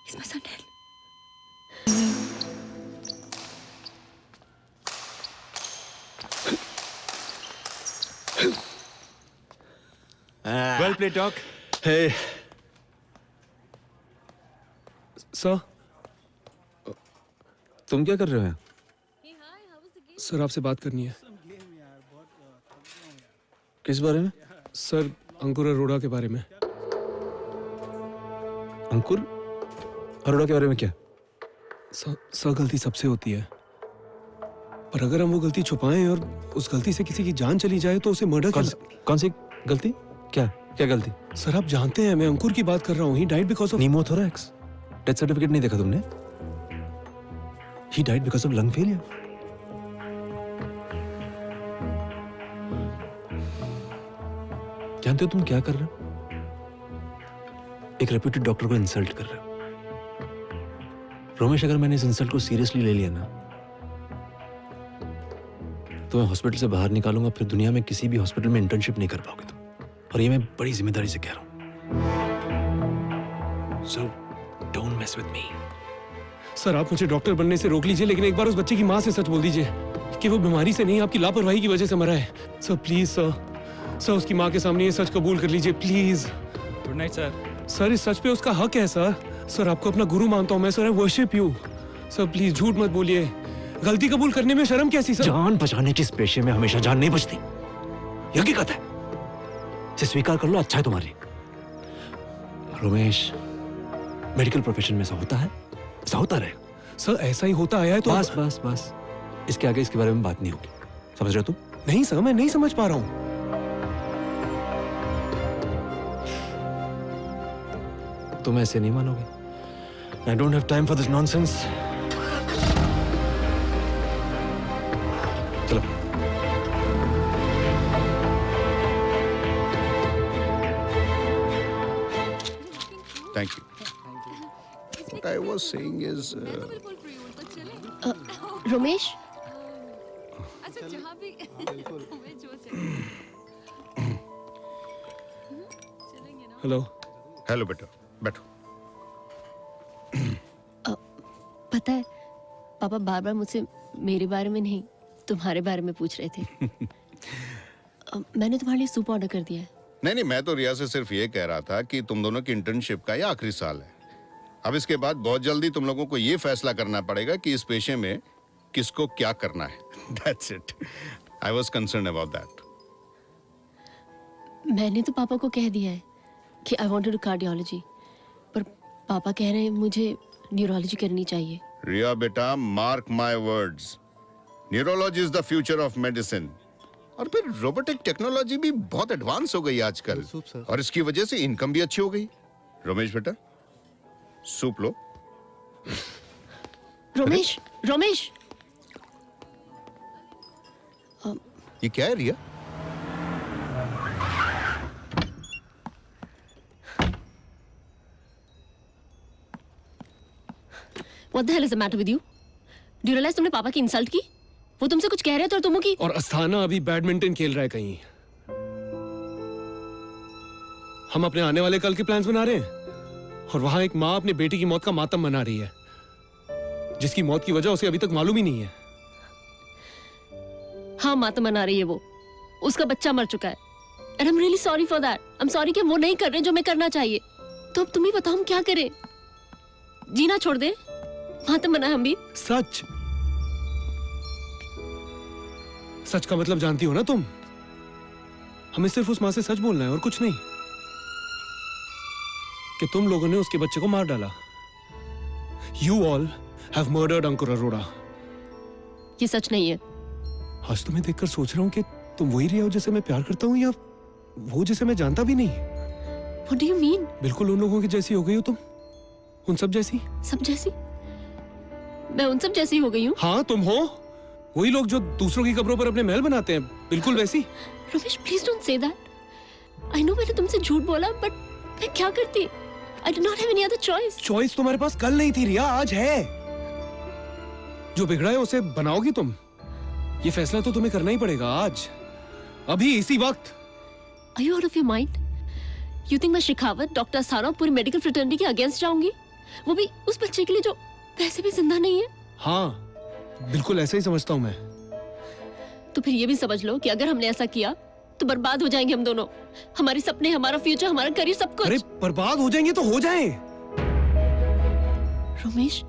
Is my son dead? Well played, Doc. Hey, sir तुम क्या कर रहे हो यहाँ? Sir आपसे बात करनी है किस बारे में? सर अंकुर अरोड़ा के बारे में। अंकुर अरोड़ा के बारे में क्या? सर गलती सबसे होती है, पर अगर हम वो गलती छुपाएं और उस गलती से किसी की जान चली जाए तो उसे मर्डर कौन सी गलती? क्या क्या गलती? सर आप जानते हैं मैं अंकुर की बात कर रहा हूँ। He died because of pneumothorax. Death certificate नहीं देखा तुमने? He died because of lung failure. जानते हो तुम क्या कर रहे हो? एक रेप्यूटेड डॉक्टर को इंसल्ट कर रहे हो। रोमेश, अगर मैंने इस इंसल्ट को सीरियसली ले लिया ना तो मैं हॉस्पिटल से बाहर निकालूंगा, फिर दुनिया में किसी भी हॉस्पिटल में इंटर्नशिप नहीं कर पाओगे तुम। और ये मैं बड़ी जिम्मेदारी से कह रहा हूं। So don't mess with me. Sir आप मुझे डॉक्टर बनने से रोक लीजिए, लेकिन एक बार उस बच्चे की माँ से सच बोल दीजिए कि वो बीमारी से नहीं आपकी लापरवाही की वजह से मरा है। सर प्लीज सर उसकी माँ के सामने ये सच कबूल कर लीजिए please. Good night sir. Sir इस सच पे उसका हक है सर आपको अपना गुरु मानता हूँ मैं sir. I worship you sir, please झूठ मत बोलिए। गलती कबूल करने में शर्म कैसी सर? जान बचाने के इस पेशे में हमेशा जान नहीं बचती, ये हकीकत है। इसे स्वीकार कर लो, अच्छा है तुम्हारे लिए। रोमेश, मेडिकल प्रोफेशन में ऐसा होता है, ऐसा होता रहेगा। सर ऐसा ही होता आया है तो बस इसके आगे इसके बारे में बात नहीं होगी, समझ रहे हो तुम? नहीं सर, मैं नहीं समझ पा रहा हूँ। तुम ऐसे नहीं मानोगे। I don't have time for this nonsense. चलो। Thank you. What I was saying is, Romesh अच्छा जहाँ भी हमें जो हेलो hello बेटा, बैठो। पता है पापा बार बार मुझसे मेरे बारे में नहीं तुम्हारे बारे में पूछ रहे थे। मैंने तुम्हारे लिए सूप ऑर्डर कर दिया है। नहीं, मैं तो रिया से सिर्फ ये कह रहा था कि तुम दोनों की इंटर्नशिप का ये आखिरी साल है। अब इसके बाद बहुत जल्दी तुम लोगों को ये फैसला करना पड़ेगा कि इस पेशे में किसको क्या करना है। That's it. I was concerned about that. मैंने तो पापा को कह दिया है कि I want to do cardiology, पर पापा कह रहे हैं मुझे न्यूरोलॉजी करनी चाहिए। रिया बेटा, mark my words, neurology is the future of medicine. और फिर रोबोटिक टेक्नोलॉजी भी बहुत एडवांस हो गई आजकल, और इसकी वजह से इनकम भी अच्छी हो गई। रोमेश बेटा, सूप लो। रोमेश रोमेश ये क्या है रिया? What the hell is the matter with you? Do you realize तुमने पापा की इंसल्ट की? वो तुमसे कुछ कह रहे थे और तुम की। और अस्थाना अभी बैडमिंटन खेल रहा है कहीं। हम अपने आने वाले कल के प्लान्स बना रहे हैं, और वहां एक माँ अपने बेटी की मौत का मातम मना रही है, जिसकी मौत की वजह उसे अभी तक मालूम ही नहीं है। हाँ मातम मना रही है वो, उसका बच्चा मर चुका है। And I'm really sorry for that. I'm sorry कि वो नहीं कर रहे जो मैं करना चाहिए। तो अब तुम ही बताओ हम क्या करें? जीना छोड़ दे? मातम मना हम भी? सच सच का मतलब जानती हो ना तुम? हमें सिर्फ उस माँ से सच बोलना है और कुछ नहीं, कि तुम लोगों ने उसके बच्चे को मार डाला। You all have murdered अंकुर अरोड़ा। ये सच नहीं है। आज तुम्हें देखकर सोच रहा हूँ कि तुम वही रिया हो जिसे मैं प्यार करता हूँ, या वो जिसे मैं जानता भी नहीं। What do you mean? बिल्कुल उन लोगों की जैसी हो गई हो तुम, उन सब जैसी। सब जैसी? मैं उन सब जैसी हो गई हूँ? हाँ तुम हो, वही लोग जो दूसरों की कब्रों पर अपने महल बनाते हैं, बिल्कुल वैसी। Ramesh please don't say that. I know मैंने तुमसे झूठ बोला, बट मैं क्या करती? I did not have any other choice. Choice तुम्हारे पास कल नहीं थी रिया, आज है। जो बिगड़ा है उसे बनाओगी तुम। ये फैसला तो तुम्हें करना ही पड़ेगा आज, अभी, इसी वक्त। Are you out of your mind? You think मैं शिखावत, डॉक्टर अस्थाना और पूरी मेडिकल फ्रेटर्निटी के अगेंस्ट जाऊंगी? वो भी उस बच्चे के लिए जो वैसे भी जिंदा नहीं है। हाँ, बिल्कुल ऐसा ही समझता हूँ मैं। तो फिर ये भी समझ लो कि अगर हमने ऐसा किया तो बर्बाद हो जाएंगे हम दोनों। हमारे सपने, हमारा फ्यूचर, हमारा करियर, सब कुछ। अरे बर्बाद हो जाएंगे तो हो जाए। Romesh,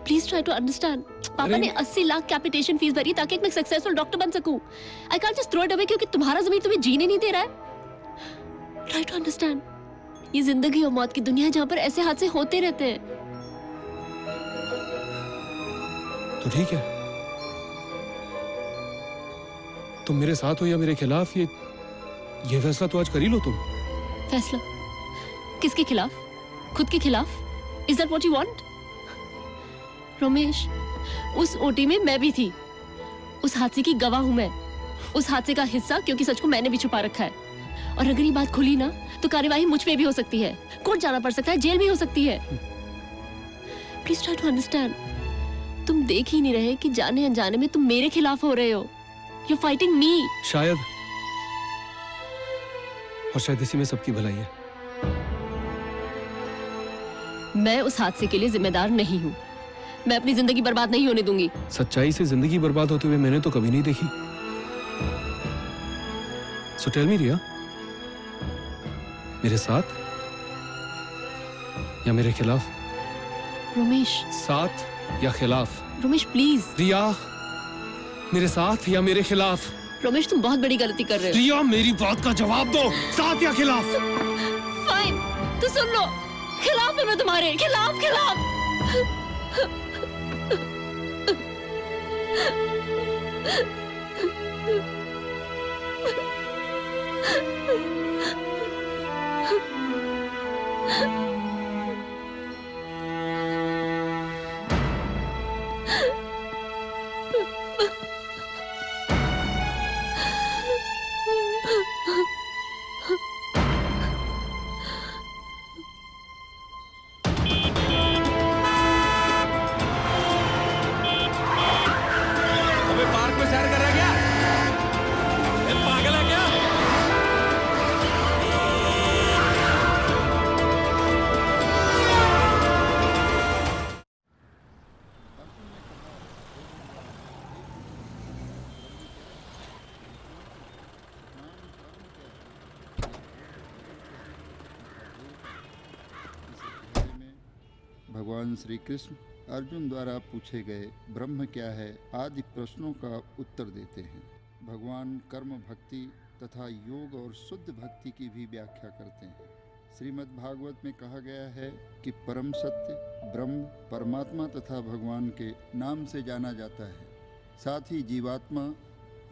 please try to understand. पापा ने 80 लाख कैपिटेशन फीस भरी ताकि मैं सक्सेसफुल डॉक्टर बन सकूं। I can't just throw it away क्योंकि तुम्हारा ज़मीर तुम्हें जीने नहीं दे रहा है। Try to understand. ये जिंदगी और मौत की दुनिया है जहां पर ऐसे हादसे होते रहते हैं। तो ठीक है, तुम मेरे साथ हो या मेरे खिलाफ, ये फैसला तो आज कर ही लो तुम। फैसला किसके खिलाफ? खुद के खिलाफ? Is that what you want? Romesh, उस ओटी में मैं भी थी। उस हादसे की गवाह हूं मैं। उस हादसे का हिस्सा, क्योंकि सच को मैंने भी छुपा रखा है। और अगर ये बात खुली ना तो कार्यवाही मुझ पे भी हो सकती है। कोर्ट जाना पड़ सकता है, जेल भी हो सकती है। Please try to understand. तुम देख ही नहीं रहे कि जाने अनजाने में तुम मेरे खिलाफ हो रहे हो। यू फाइटिंग मी। शायद, और शायद इसी में सबकी भलाई है। मैं उस हादसे के लिए जिम्मेदार नहीं हूँ। मैं अपनी जिंदगी बर्बाद नहीं होने दूंगी। सच्चाई से जिंदगी बर्बाद होते हुए मैंने तो कभी नहीं देखी। सो टेल मी रिया, मेरे साथ या मेरे खिलाफ? रोमेश, साथ या खिलाफ? रोमेश प्लीज। रिया, मेरे साथ या मेरे खिलाफ? रोमेश, तुम बहुत बड़ी गलती कर रहे हो। रिया, मेरी बात का जवाब दो, साथ या खिलाफ? फाइन, तो सुन लो, खिलाफ है मैं तुम्हारे, खिलाफ खिलाफ। पार्क में सैर कर रहा है क्या? पागल है क्या? भगवान श्री कृष्ण अर्जुन द्वारा पूछे गए ब्रह्म क्या है आदि प्रश्नों का उत्तर देते हैं। भगवान कर्म भक्ति तथा योग और शुद्ध भक्ति की भी व्याख्या करते हैं। श्रीमद् भागवत में कहा गया है कि परम सत्य ब्रह्म परमात्मा तथा भगवान के नाम से जाना जाता है। साथ ही जीवात्मा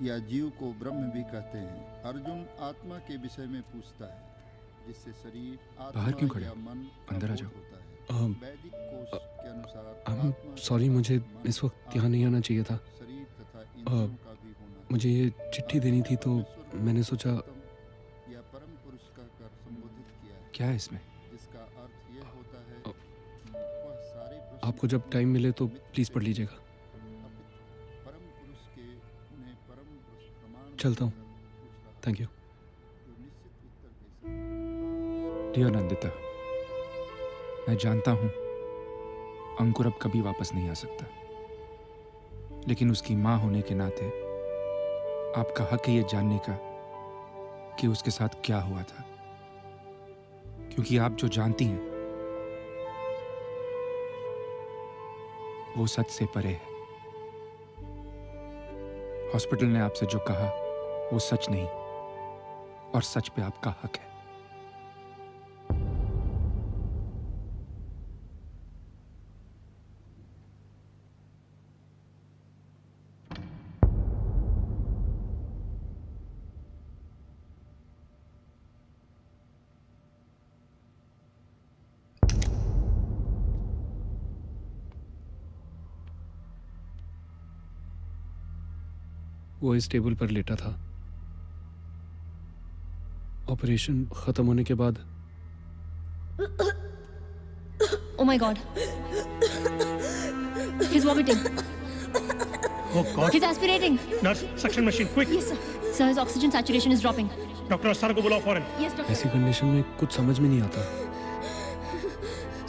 या जीव को ब्रह्म भी कहते हैं। अर्जुन आत्मा के विषय में पूछता है जिससे शरीर बाहर क्यों आत्मा खड़े या हो? मन अंदर आ का जाओ। बोध होता है। वैदिक कोश के अनुसार I'm sorry, मुझे इस वक्त यहाँ नहीं आना चाहिए था। शरीर तथा इंद्रियों का भी होना मुझे ये चिट्ठी देनी थी तो मैंने सोचा। या परम पुरुष कहकर संबोधित किया है, क्या है इसमें? जिसका अर्थ यह होता है कि वह सारे प्रश्न आपको जब टाइम मिले तो प्लीज पढ़ लीजिएगा। परम पुरुष के उन्हें परम प्रमाण चलता हूँ। Thank you. जो निश्चित उत्तर दे डियर नंदिता, मैं जानता हूं अंकुर अब कभी वापस नहीं आ सकता, लेकिन उसकी मां होने के नाते आपका हक है ये जानने का कि उसके साथ क्या हुआ था, क्योंकि आप जो जानती हैं वो सच से परे है। हॉस्पिटल ने आपसे जो कहा वो सच नहीं, और सच पे आपका हक है। वो इस टेबल पर लेटा था। ऑपरेशन खत्म होने के बाद Oh my God. He's vomiting. Oh God. He's aspirating. Nurse, suction machine, quick. Yes, sir. Sir, his oxygen saturation is dropping. Doctor Asthana को बुलाओ फौरन. Yes, doctor. ऐसी कंडीशन में कुछ समझ में नहीं आता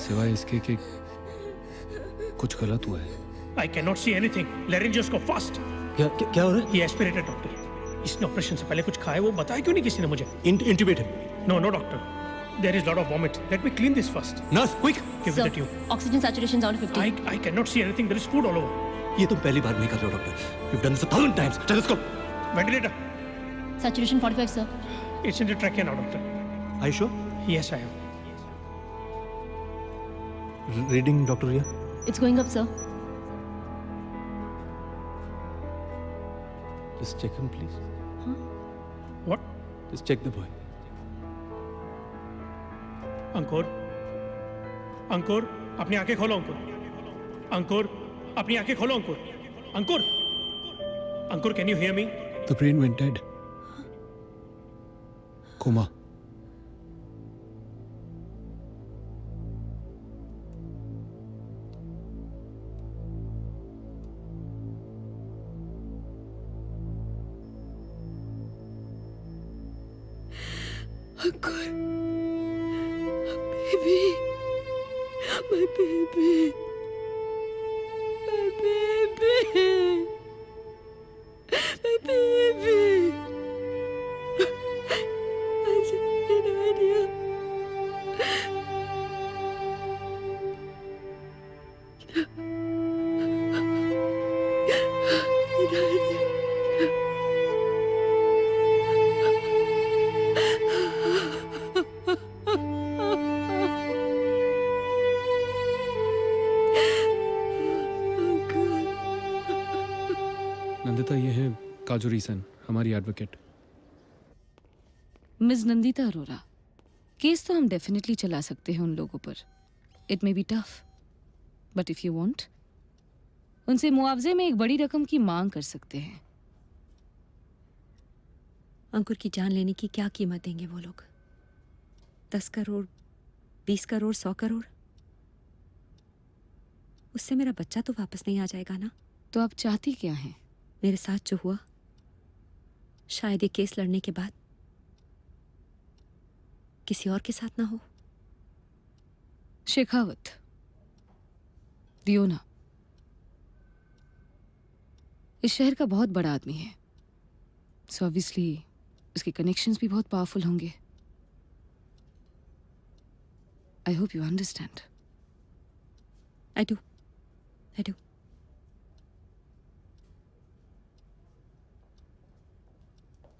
सिवाय इसके कि कुछ गलत हुआ है. I cannot see anything. Laryngoscope fast. क्या हो रहा है? ये एस्पिरेटेड डॉक्टर. इसने ऑपरेशन से पहले कुछ खाया वो बताया क्यों नहीं किसी ने मुझे? Intubate. No, no, doctor. There is lot of vomit. Let me clean this first. Nurse quick. Give Sir, me the tube. oxygen saturation is down to 50. I cannot see anything. There is food all over. ये तुम पहली बार नहीं कर रहे हो doctor. You've done this 1,000 times. Stethoscope. Ventilator. Saturation 45, sir. It's in the trachea now, doctor. Are you sure? Yes, I am. Reading, Dr. Ria. It's going up, sir. Just check him, please. What? Just check the boy. अंकुर. अंकुर, अपनी आंखें खोलो अंकुर. अंकुर, अपनी आंखें खोलो अंकुर. अंकुर. अंकुर, can you hear me? The brain went dead. Coma. Ankur, baby, my baby, my baby, my baby. I just had no idea. Nandita ये है काजोरी सन हमारी advocate. Miss Nandita Arora, case तो हम डेफिनेटली चला सकते हैं उन लोगों पर. It may be tough, but if you want, उनसे मुआवजे में एक बड़ी रकम की मांग कर सकते हैं. अंकुर की जान लेने की क्या कीमत देंगे वो लोग? 10 करोड़, 20 करोड़, 100 करोड़? उससे मेरा बच्चा तो वापस नहीं आ जाएगा ना? तो आप चाहती क्या हैं? मेरे साथ जो हुआ, शायद ये केस लड़ने के बाद किसी और के साथ ना हो. शेखावत, दियोना, इस शहर का बहुत बड़ा आदमी है, सो ऑब्वियसली उसके कनेक्शंस भी बहुत पावरफुल होंगे. I hope you understand. I do.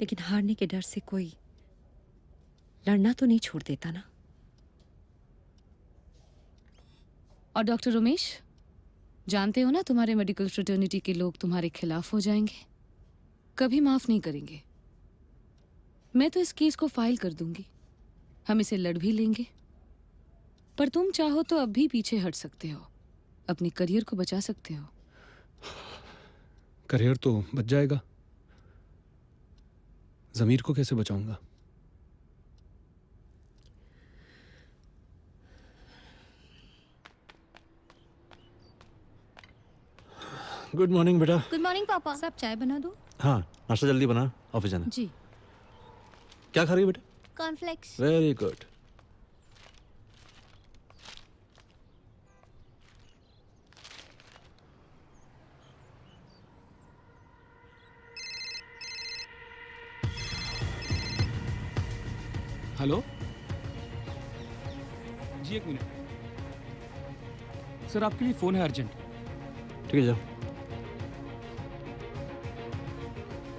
लेकिन हारने के डर से कोई लड़ना तो नहीं छोड़ देता ना. और डॉक्टर उमेश, जानते हो ना तुम्हारे मेडिकल फ्रेटर्निटी के लोग तुम्हारे खिलाफ हो जाएंगे, कभी माफ नहीं करेंगे. मैं तो इस केस को फाइल कर दूंगी, हम इसे लड़ भी लेंगे. पर तुम चाहो तो अब भी पीछे हट सकते हो, अपने करियर को बचा सकते हो. करियर तो बच जाएगा, जमीर को कैसे बचाऊंगा? गुड मॉर्निंग बेटा. गुड मॉर्निंग पापा. सब चाय बना दो. हाँ, नाश्ता जल्दी बना, ऑफिस जाना. जी. क्या खा रही है बेटा? कॉर्नफ्लेक्स. Very good. हेलो जी, 1 मिनट सर, आपके लिए फ़ोन है अर्जेंट. ठीक है, जाओ.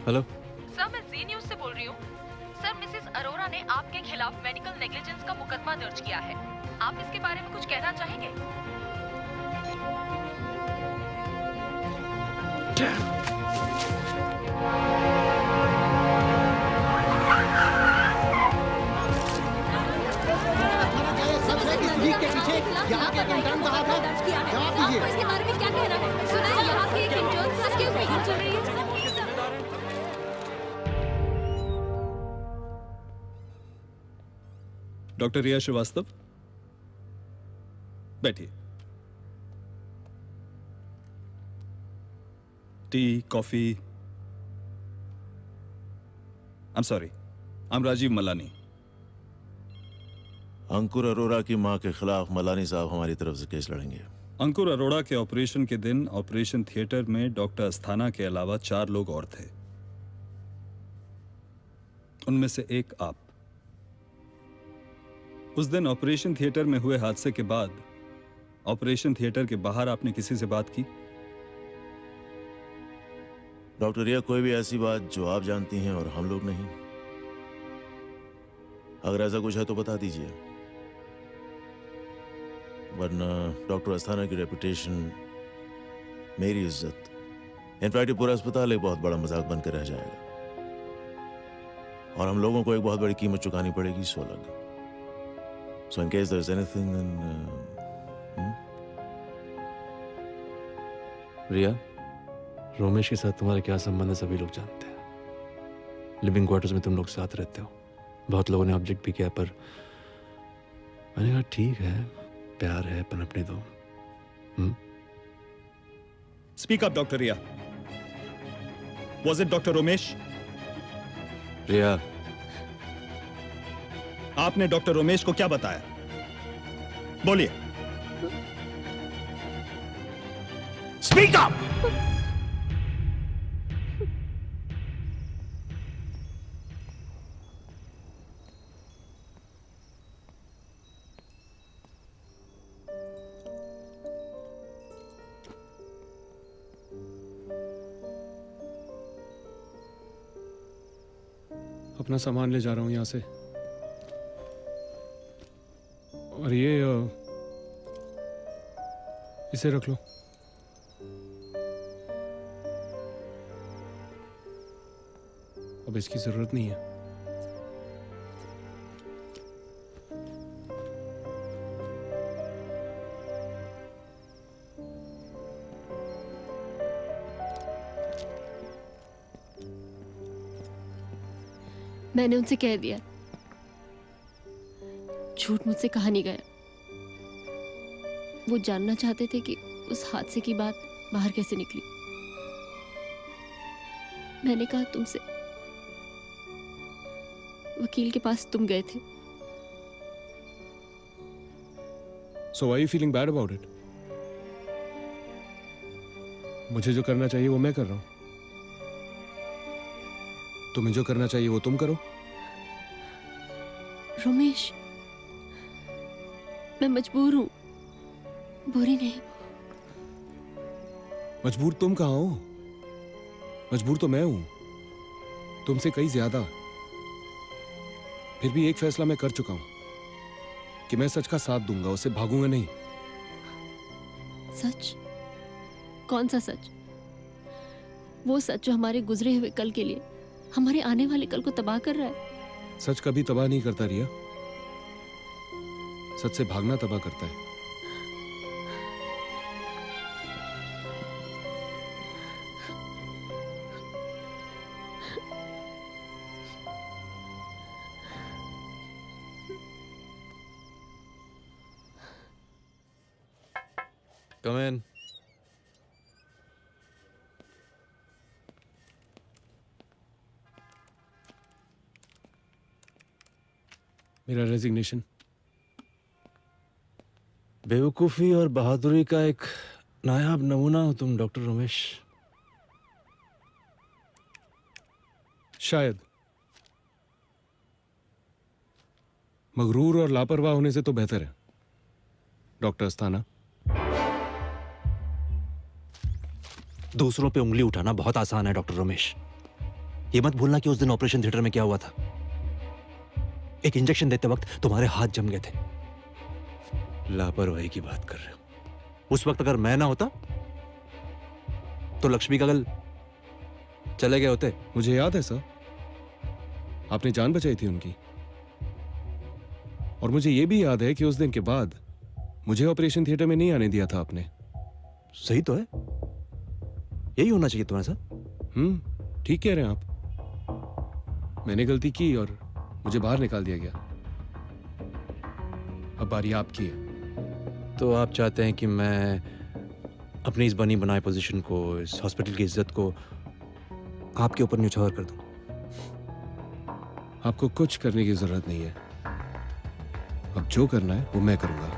हेलो. सर, मैं जी न्यूज़ से बोल रही हूँ. सर, मिसेस अरोरा ने आपके खिलाफ मेडिकल नेग्लिजेंस का मुकदमा दर्ज किया है. आप इसके बारे में कुछ कहना चाहेंगे? यहाँ क्या कंटेंट कहा था? जवाब दीजिए. इसके बारे में क्या कहना है? सुनिए, यहाँ के एक इंटर्न सर के ऊपर चल रही है. डॉक्टर रिया श्रीवास्तव, बैठिए. tea, coffee. I'm sorry. I'm Rajiv Malani. अंकुर अरोड़ा की मां के खिलाफ मलानी साहब हमारी तरफ से केस लड़ेंगे। अंकुर अरोड़ा के ऑपरेशन के दिन ऑपरेशन थिएटर में डॉक्टर अस्थाना के अलावा 4 लोग और थे। उनमें से एक आप। उस दिन ऑपरेशन थिएटर में हुए हादसे के बाद ऑपरेशन थिएटर के बाहर आपने किसी से बात की? डॉक्टर रिया, कोई भी ऐसी बात जो आप जानती हैं और हम लोग नहीं, अगर ऐसा कुछ है तो बता दीजिए, वरना डॉक्टर अस्थाना की रेपुटेशन, मेरी इज्जत, इनफैक्ट पूरा अस्पताल एक बहुत बड़ा मजाक बनकर रह जाएगा और हम लोगों को एक बहुत बड़ी कीमत चुकानी पड़ेगी, सो अलग। So in case there's anything, then रिया, रोमेश के साथ तुम्हारे क्या संबंध है सभी लोग जानते हैं। लिविंग क्वार्टर्स में तुम लोग साथ रहते हो। बहुत लोगों ने ऑब्जेक्ट भी किया, पर मैंने कहा ठीक है, प्यार है, पनपने दो। Speak up, Dr. Riya. Was it Dr. Romesh? रिया, आपने डॉक्टर रोमेश को क्या बताया? बोलिए। Speak up! अपना सामान ले जा रहा हूं यहां से, और ये इसे रख लो। अब इसकी जरूरत नहीं है। मैंने उनसे कह दिया, झूठ मुझसे कहा नहीं गया। वो जानना चाहते थे कि उस हादसे की बात बाहर कैसे निकली। मैंने कहा तुमसे, वकील के पास तुम गए थे। So are you feeling bad about it? मुझे जो करना चाहिए वो मैं कर रहा हूं, तुम्हें जो करना चाहिए वो तुम करो। रोमेश, मैं मजबूर हूं, बुरी नहीं। मजबूर तुम कहाँ हो? मजबूर तो मैं हूं, तुमसे कहीं ज्यादा। फिर भी एक फैसला मैं कर चुका हूं कि मैं सच का साथ दूंगा, उससे भागूंगा नहीं। सच? कौन सा सच? वो सच जो हमारे गुजरे हुए कल के लिए, हमारे आने वाले कल को तबाह कर रहा है। सच कभी तबाह नहीं करता रिया, सच से भागना तबाह करता है। Come in. मेरा रेजिग्नेशन। बेवकूफ़ी और बहादुरी का एक नायाब नमूना हो तुम, डॉक्टर रोमेश। शायद। मगरूर और लापरवाह होने से तो बेहतर है डॉक्टर अस्थाना। दूसरों पे उंगली उठाना बहुत आसान है डॉक्टर रोमेश। ये मत भूलना कि उस दिन ऑपरेशन थिएटर में क्या हुआ था। एक इंजेक्शन देते वक्त तुम्हारे हाथ जम गए थे। लापरवाही की बात कर रहे हो। उस वक्त अगर मैं ना होता तो लक्ष्मी कागल चले गए होते। मुझे याद है सर, आपने जान बचाई थी उनकी। और मुझे यह भी याद है कि उस दिन के बाद मुझे ऑपरेशन थिएटर में नहीं आने दिया था आपने। सही तो है, यही होना चाहिए तुम्हारे साथ। ठीक कह रहे हैं आप। मैंने गलती की और मुझे बाहर निकाल दिया गया। अब बारी आपकी है। तो आप चाहते हैं कि मैं अपनी इस बनी बनाई पोजीशन को, इस हॉस्पिटल की इज्जत को आपके ऊपर न्यौछावर कर दूं? आपको कुछ करने की जरूरत नहीं है। अब जो करना है वो मैं करूंगा।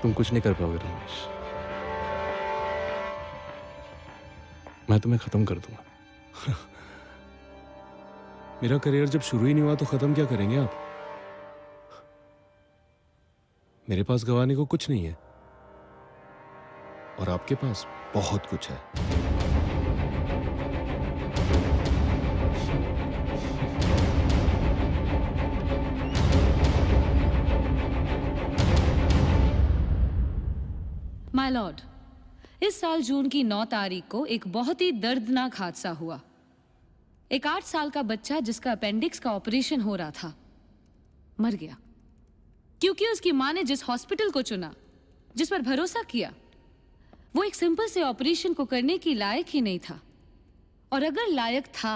तुम कुछ नहीं कर पाओगे रमेश। मैं तुम्हें खत्म कर दूंगा। मेरा करियर जब शुरू ही नहीं हुआ तो खत्म क्या करेंगे आप? मेरे पास गंवाने को कुछ नहीं है और आपके पास बहुत कुछ है। माय लॉर्ड, इस साल जून की 9 तारीख को एक बहुत ही दर्दनाक हादसा हुआ। एक 8 साल का बच्चा जिसका अपेंडिक्स का ऑपरेशन हो रहा था, मर गया क्योंकि उसकी मां ने जिस हॉस्पिटल को चुना, जिस पर भरोसा किया, वो एक सिंपल से ऑपरेशन को करने की लायक ही नहीं था। और अगर लायक था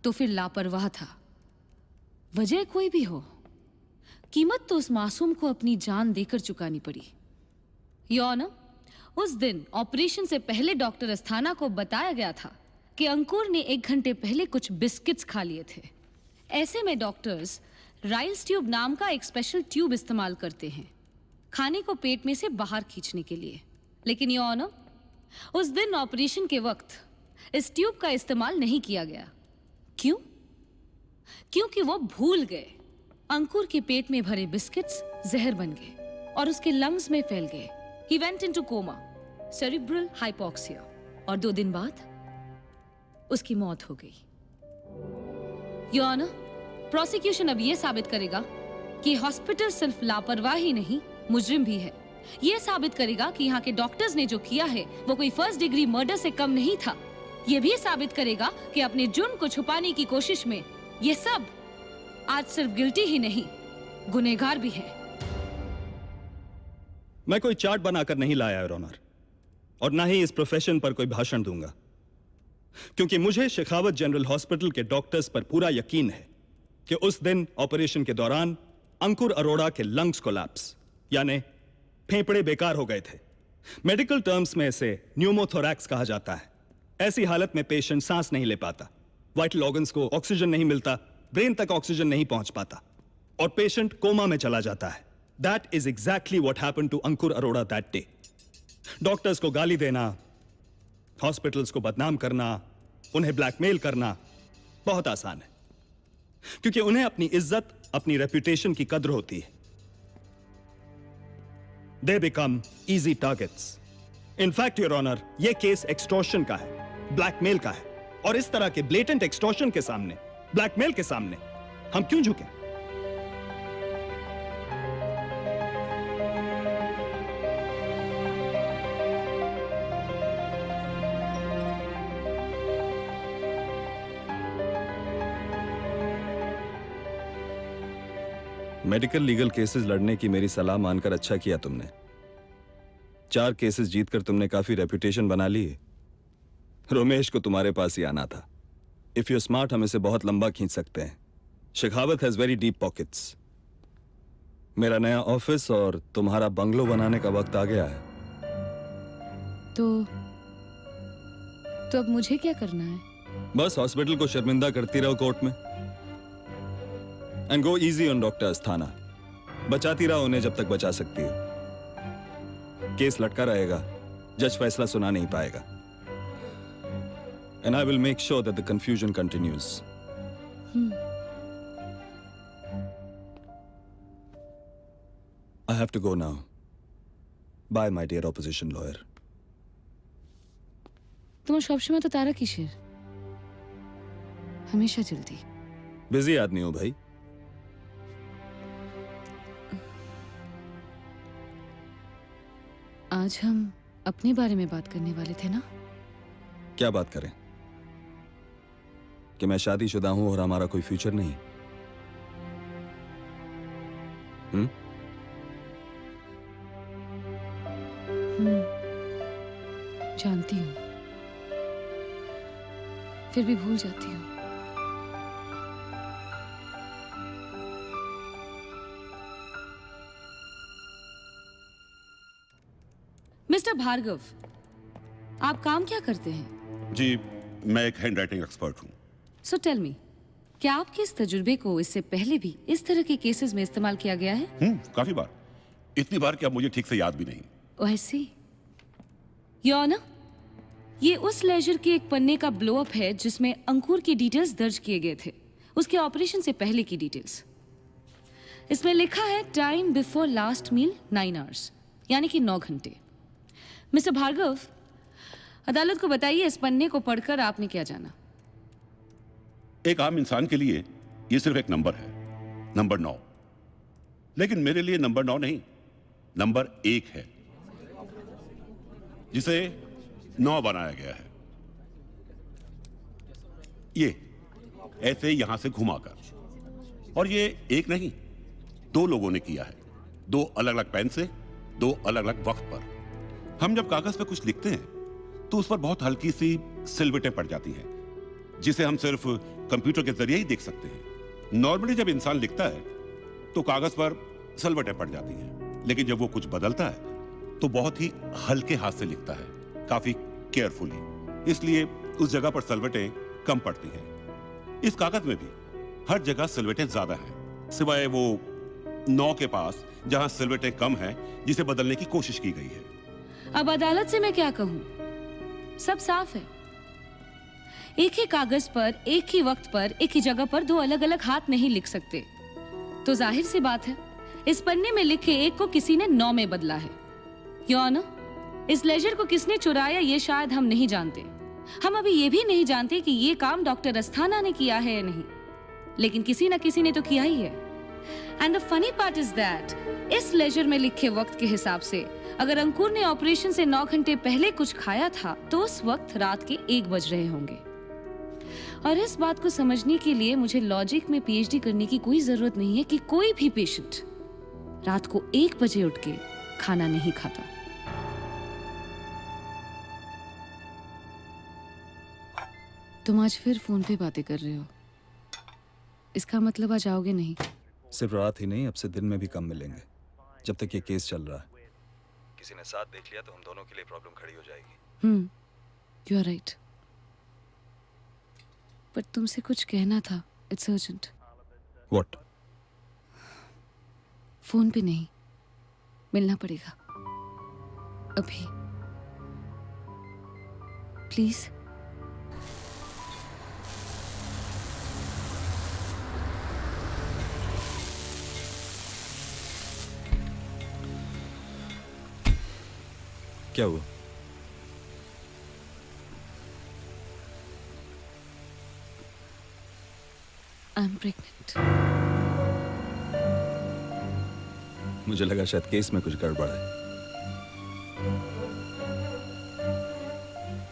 तो फिर लापरवाह था। वजह कोई भी हो, कीमत तो उस मासूम को अपनी जान देकर चुकानी पड़ी। योर ऑनर, उस दिन ऑपरेशन से पहले डॉक्टर अस्थाना को बताया गया था कि अंकुर ने 1 घंटे पहले कुछ बिस्किट्स खा लिए थे। ऐसे में डॉक्टर्स राइल्स ट्यूब नाम का एक स्पेशल ट्यूब इस्तेमाल करते हैं खाने को पेट में से बाहर खींचने के लिए। लेकिन योर ऑनर, उस दिन ऑपरेशन के वक्त इस ट्यूब का इस्तेमाल नहीं किया गया। क्यों? क्योंकि वो भूल गए अंकुर के पेट में भरे बिस्किट्स जहर बन गए और उसके लंग्स में फैल गए। He went into coma, cerebral hypoxia, और 2 दिन बाद उसकी मौत हो गई। योर ऑनर, प्रोसिक्यूशन अब यह साबित करेगा कि हॉस्पिटल सिर्फ लापरवाह ही नहीं, मुजरिम भी है। यह साबित करेगा कि यहाँ के डॉक्टर्स ने जो किया है वो कोई फर्स्ट डिग्री मर्डर से कम नहीं था। यह भी साबित करेगा कि अपने जुर्म को छुपाने की कोशिश में ये सब आज सिर्फ गिल्टी ही नहीं, गुनहगार भी है। मैं कोई चार्ट बनाकर नहीं लाया योर ऑनर, और ना ही इस प्रोफेशन पर कोई भाषण दूंगा, क्योंकि मुझे शेखावत जनरल हॉस्पिटल के डॉक्टर्स पर पूरा यकीन है कि उस दिन ऑपरेशन के दौरान अंकुर अरोड़ा के लंग्स कोलैप्स यानी फेफड़े बेकार हो गए थे। मेडिकल टर्म्स में इसे न्यूमोथोरैक्स कहा जाता है। ऐसी हालत में पेशेंट सांस नहीं ले पाता, वाइटल ऑर्गन्स को ऑक्सीजन नहीं मिलता, ब्रेन तक ऑक्सीजन नहीं पहुंच पाता और पेशेंट कोमा में चला जाता है। That is exactly what happened to Ankur Arora that day. Doctors को गाली देना, हॉस्पिटल्स को बदनाम करना, उन्हें ब्लैकमेल करना बहुत आसान है, क्योंकि उन्हें अपनी इज्जत, अपनी रेपुटेशन की कद्र होती है। They become easy targets. In fact, Your Honor, यह केस एक्सटॉर्शन का है, ब्लैकमेल का है, और इस तरह के ब्लेटेंट एक्सटॉर्शन के सामने, ब्लैकमेल के सामने हम क्यों झुकें? मेडिकल लीगल केसेस लड़ने की मेरी सलाह मानकर अच्छा किया तुमने। 4 केसेस जीतकर तुमने काफी रेपुटेशन बना ली है। रोमेश को तुम्हारे पास ही आना था। इफ यू स्मार्ट, हम इसे बहुत लंबा खींच सकते हैं। Shekhawat has very deep pockets. मेरा नया ऑफिस और तुम्हारा बंगलो बनाने का वक्त आ गया है। तो अब मुझे क्या करना है? बस हॉस्पिटल को शर्मिंदा करती रहो कोर्ट में। And go easy on doctor Asthana. बचाती रहो उन्हें जब तक बचा सकती हो। केस लटका रहेगा, जज फैसला सुना नहीं पाएगा। And I will make sure that the confusion continues. I have to go now. Bye my dear opposition lawyer. তোমার সবসময় তো তারা কিসের? हमेशा जल्दी। बिजी आदमी हूं भाई। आज हम अपने बारे में बात करने वाले थे ना? क्या बात करें? कि मैं शादीशुदा हूं और हमारा कोई फ्यूचर नहीं? जानती हूँ, फिर भी भूल जाती हूँ। मिस्टर भार्गव, आप काम क्या करते हैं? जी, मैं एक हैंड राइटिंग एक्सपर्ट हूँ। सो टेल मी, क्या आपके इस तजुर्बे को इससे पहले भी इस तरह के केसेस में इस्तेमाल किया गया है? काफी बार, इतनी बार कि अब मुझे ठीक से याद भी नहीं। ओह आई सी। योर ऑनर, ये उस लेजर के एक पन्ने का ब्लो अप है जिसमें अंकुर की डिटेल्स दर्ज किए गए थे, उसके ऑपरेशन से पहले की डिटेल्स। इसमें लिखा है time before last meal 9 hours, यानी कि 9 घंटे। मिस्टर भार्गव, अदालत को बताइए इस पन्ने को पढ़कर आपने क्या जाना? एक आम इंसान के लिए ये सिर्फ एक नंबर है, नंबर 9। लेकिन मेरे लिए नंबर 9 नहीं, नंबर 1 है, जिसे 9 बनाया गया है। ये ऐसे यहां से घुमाकर, और ये एक नहीं, 2 लोगों ने किया है, 2 अलग अलग पेन से, 2 अलग अलग वक्त पर। हम जब कागज पे कुछ लिखते हैं तो उस पर बहुत हल्की सी सिलवटें पड़ जाती हैं, जिसे हम सिर्फ कंप्यूटर के जरिए ही देख सकते हैं। नॉर्मली जब इंसान लिखता है तो कागज पर सिलवटें पड़ जाती हैं, लेकिन जब वो कुछ बदलता है तो बहुत ही हल्के हाथ से लिखता है, काफी केयरफुली। इसलिए उस जगह पर सिलवटें कम पड़ती हैं। इस कागज में भी हर जगह सिलवटें ज्यादा हैं, सिवाय वो 9 के पास जहां सिलवटें कम हैं, जिसे बदलने की कोशिश की गई है। अब अदालत से मैं क्या कहूं? सब साफ है। एक ही कागज पर, एक ही वक्त पर, एक ही जगह पर 2 अलग अलग हाथ नहीं लिख सकते। तो जाहिर सी बात है, इस पन्ने में लिखे 1 को किसी ने 9 में बदला है। योर ऑनर, इस लेजर को किसने चुराया ये शायद हम नहीं जानते। हम अभी ये भी नहीं जानते कि ये काम डॉक्टर अस्थाना ने किया है या नहीं, लेकिन किसी ना किसी ने तो किया ही है। And the funny part is that इस लेजर में लिखे वक्त के हिसाब से अगर अंकुर ने ऑपरेशन से 9 घंटे पहले कुछ खाया था तो उस वक्त रात के 1 बज रहे होंगे। और इस बात को समझने के लिए मुझे लॉजिक में पीएचडी करने की कोई जरूरत नहीं है कि कोई भी पेशेंट रात को 1 बजे उठ के खाना नहीं खाता। तुम आज फिर फोन पे बातें कर रहे हो, इसका मतलब आज आओगे नहीं? सिर्फ रात ही नहीं, अब से दिन में भी कम मिलेंगे, जब तक ये केस चल रहा है। किसी ने साथ देख लिया तो हम दोनों के लिए प्रॉब्लम खड़ी हो जाएगी। यू आर राइट, पर तुमसे कुछ कहना था। It's urgent. व्हाट? फोन पे नहीं, मिलना पड़ेगा अभी, प्लीज। क्या हुआ? I am pregnant. मुझे लगा शायद केस में कुछ गड़बड़ है।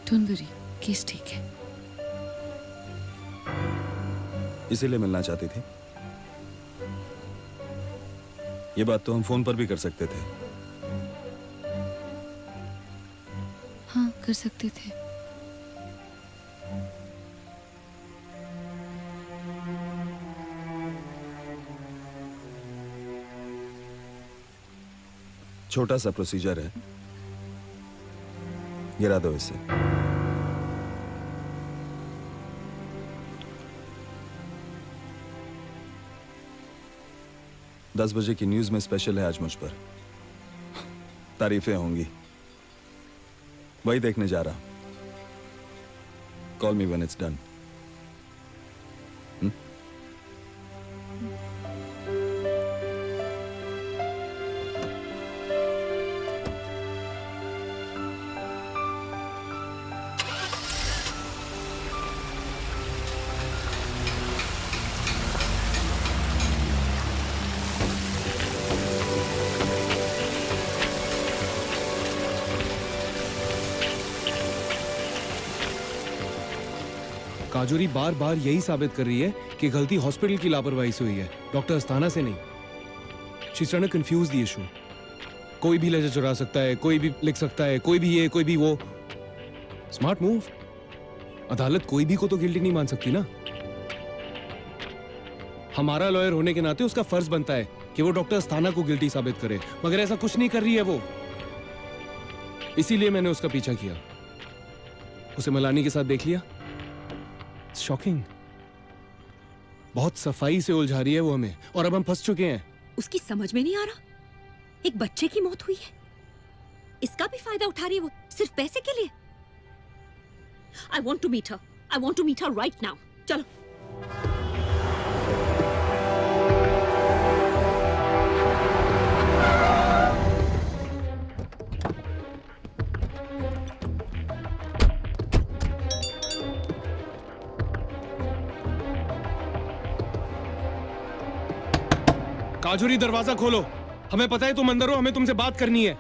डोंट वरी, केस ठीक है। इसीलिए मिलना चाहती थी? ये बात तो हम फोन पर भी कर सकते थे। हाँ, कर सकते थे। छोटा सा प्रोसीजर है, गिरा दो इसे। दस बजे की न्यूज में स्पेशल है आज मुझ पर, तारीफें होंगी, वही देखने जा रहा। Call me when it's done. Kajori बार बार यही साबित कर रही है कि गलती हॉस्पिटल की लापरवाही से हुई है, डॉक्टर अस्थाना से नहीं। She is trying to confuse the issue. कोई भी लेजर चुरा सकता है, कोई भी लिख सकता है, कोई भी ये, कोई भी वो। Smart move. अदालत कोई भी को तो गिल्टी नहीं मान सकती ना। हमारा लॉयर होने के नाते उसका फर्ज बनता है कि वो डॉक्टर अस्थाना को गिल्टी साबित करे, मगर ऐसा कुछ नहीं कर रही है वो। इसीलिए मैंने उसका पीछा किया। उसे मलानी के साथ देख लिया। शॉकिंग। बहुत सफाई से उलझा रही है वो हमें, और अब हम फंस चुके हैं। उसकी समझ में नहीं आ रहा, एक बच्चे की मौत हुई है, इसका भी फायदा उठा रही है वो, सिर्फ पैसे के लिए। I want to meet her. I want to meet her right now. चलो। काजोरी, दरवाजा खोलो। हमें पता है तुम अंदर हो, हमें तुमसे बात करनी है।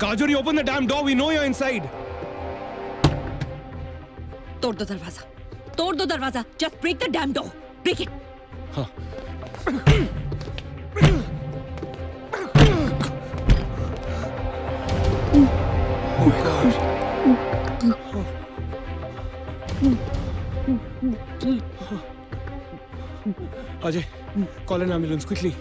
काजोरी, open the damn door. We know you're inside. तोड़ दो दरवाजा, तोड़ दो दरवाजा। Just break the damn door. Break it. हाँ। Oh my God. Ajay, call an ambulance quickly.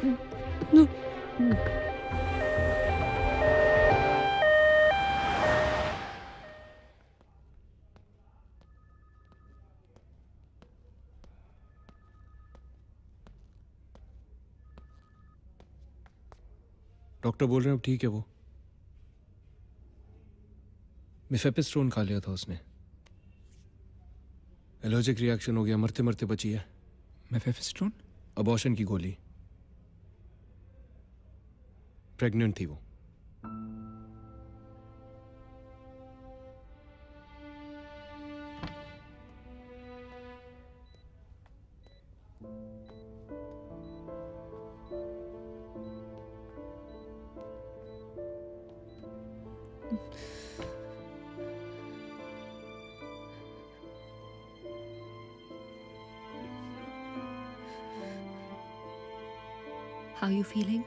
Doctor बोल रहे हैं अब ठीक है वो। मिफेपिस्टोन खा लिया था उसने। एलर्जिक रिएक्शन हो गया, मरते मरते बची है। मेफेस्टोन? अबॉर्शन की गोली। प्रेग्नेंट थी वो। How are you feeling?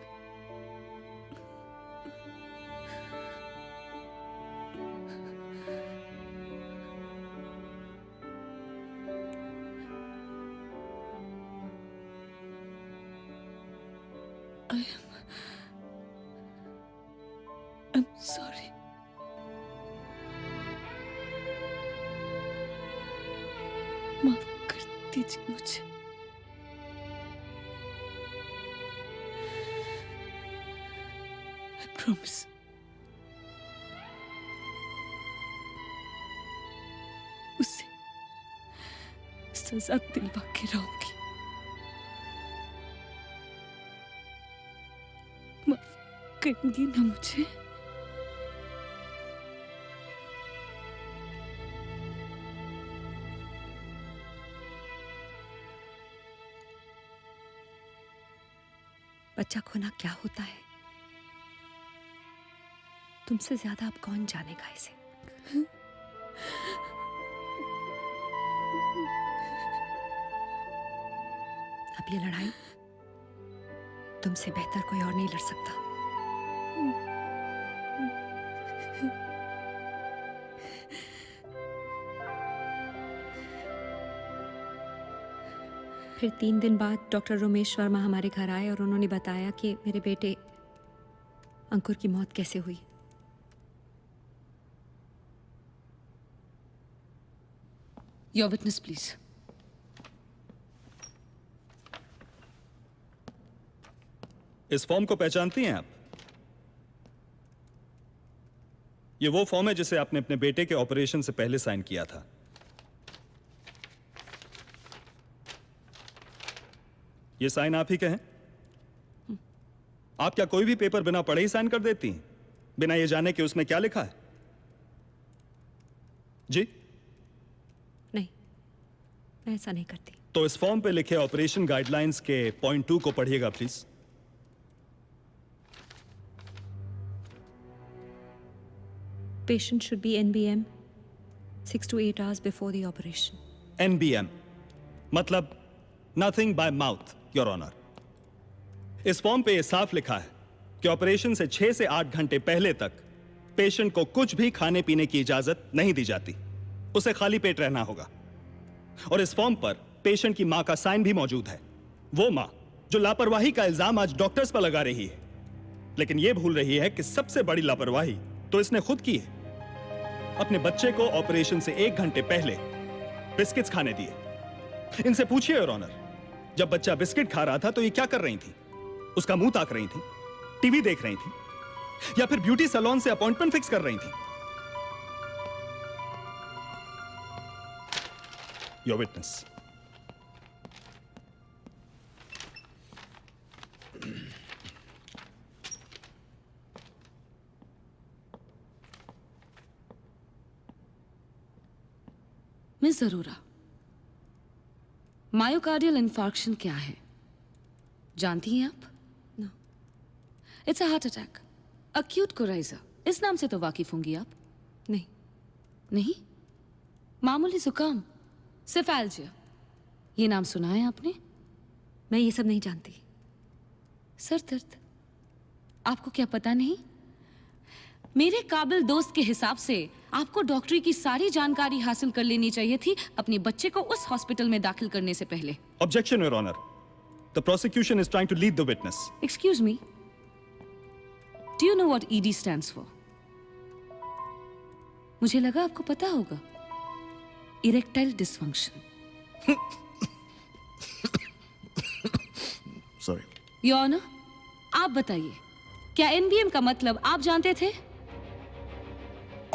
I'm sorry. माफ कर दीजिए मुझे। I promise. उसे सजा दिलवा के रहूंगी। माफ करेंगी ना मुझे? बच्चा खोना क्या होता है, तुमसे ज्यादा अब कौन जानेगा इसे। अब ये लड़ाई तुमसे बेहतर कोई और नहीं लड़ सकता। फिर 3 दिन बाद डॉक्टर रोमेश वर्मा हमारे घर आए और उन्होंने बताया कि मेरे बेटे अंकुर की मौत कैसे हुई। Your witness, please. इस फॉर्म को पहचानती हैं आप? ये वो फॉर्म है जिसे आपने अपने बेटे के ऑपरेशन से पहले साइन किया था। ये साइन आप ही के हैं? आप क्या कोई भी पेपर बिना पढ़े ही साइन कर देती हैं, बिना ये जाने कि उसमें क्या लिखा है? जी नहीं, मैं ऐसा नहीं करती। तो इस फॉर्म पे लिखे ऑपरेशन गाइडलाइंस के पॉइंट 2 को पढ़िएगा please. Patient should be NBM 6 to 8 hours before the operation. NBM मतलब nothing by mouth, your honour. इस फॉर्म पे यह साफ लिखा है कि ऑपरेशन से 6 से 8 घंटे पहले तक पेशेंट को कुछ भी खाने पीने की इजाजत नहीं दी जाती, उसे खाली पेट रहना होगा। और इस फॉर्म पर पेशेंट की मां का साइन भी मौजूद है। वो माँ जो लापरवाही का इल्जाम आज डॉक्टर्स पर लगा रही है, लेकिन ये भूल रही है कि सबसे बड़ी लापरवाही तो इसने खुद की है। अपने बच्चे को ऑपरेशन से 1 घंटे पहले बिस्किट्स खाने दिए। इनसे पूछिए योर ऑनर, जब बच्चा बिस्किट खा रहा था तो ये क्या कर रही थी? उसका मुंह ताक रही थी, टीवी देख रही थी, या फिर ब्यूटी सैलून से अपॉइंटमेंट फिक्स कर रही थी? Your witness. Miss Jarura, myocardial infarction क्या है जानती हैं आप? No. It's a heart attack, acute coryza. इस नाम से तो वाकिफ होंगी आप? नहीं। नहीं? मामूली जुकाम, सिफैल्जिया, ये नाम सुना है आपने? मैं ये सब नहीं जानती। सर दर्द, आपको क्या पता नहीं? मेरे काबिल दोस्त के हिसाब से आपको डॉक्टरी की सारी जानकारी हासिल कर लेनी चाहिए थी अपने बच्चे को उस हॉस्पिटल में दाखिल करने से पहले। Objection, Your Honor. The prosecution is trying to lead the witness. Excuse me. Do you know what ED stands for? मुझे लगा आपको पता होगा। Erectile dysfunction. Sorry. Your Honor, आप बताइए, क्या NBM का मतलब आप जानते थे?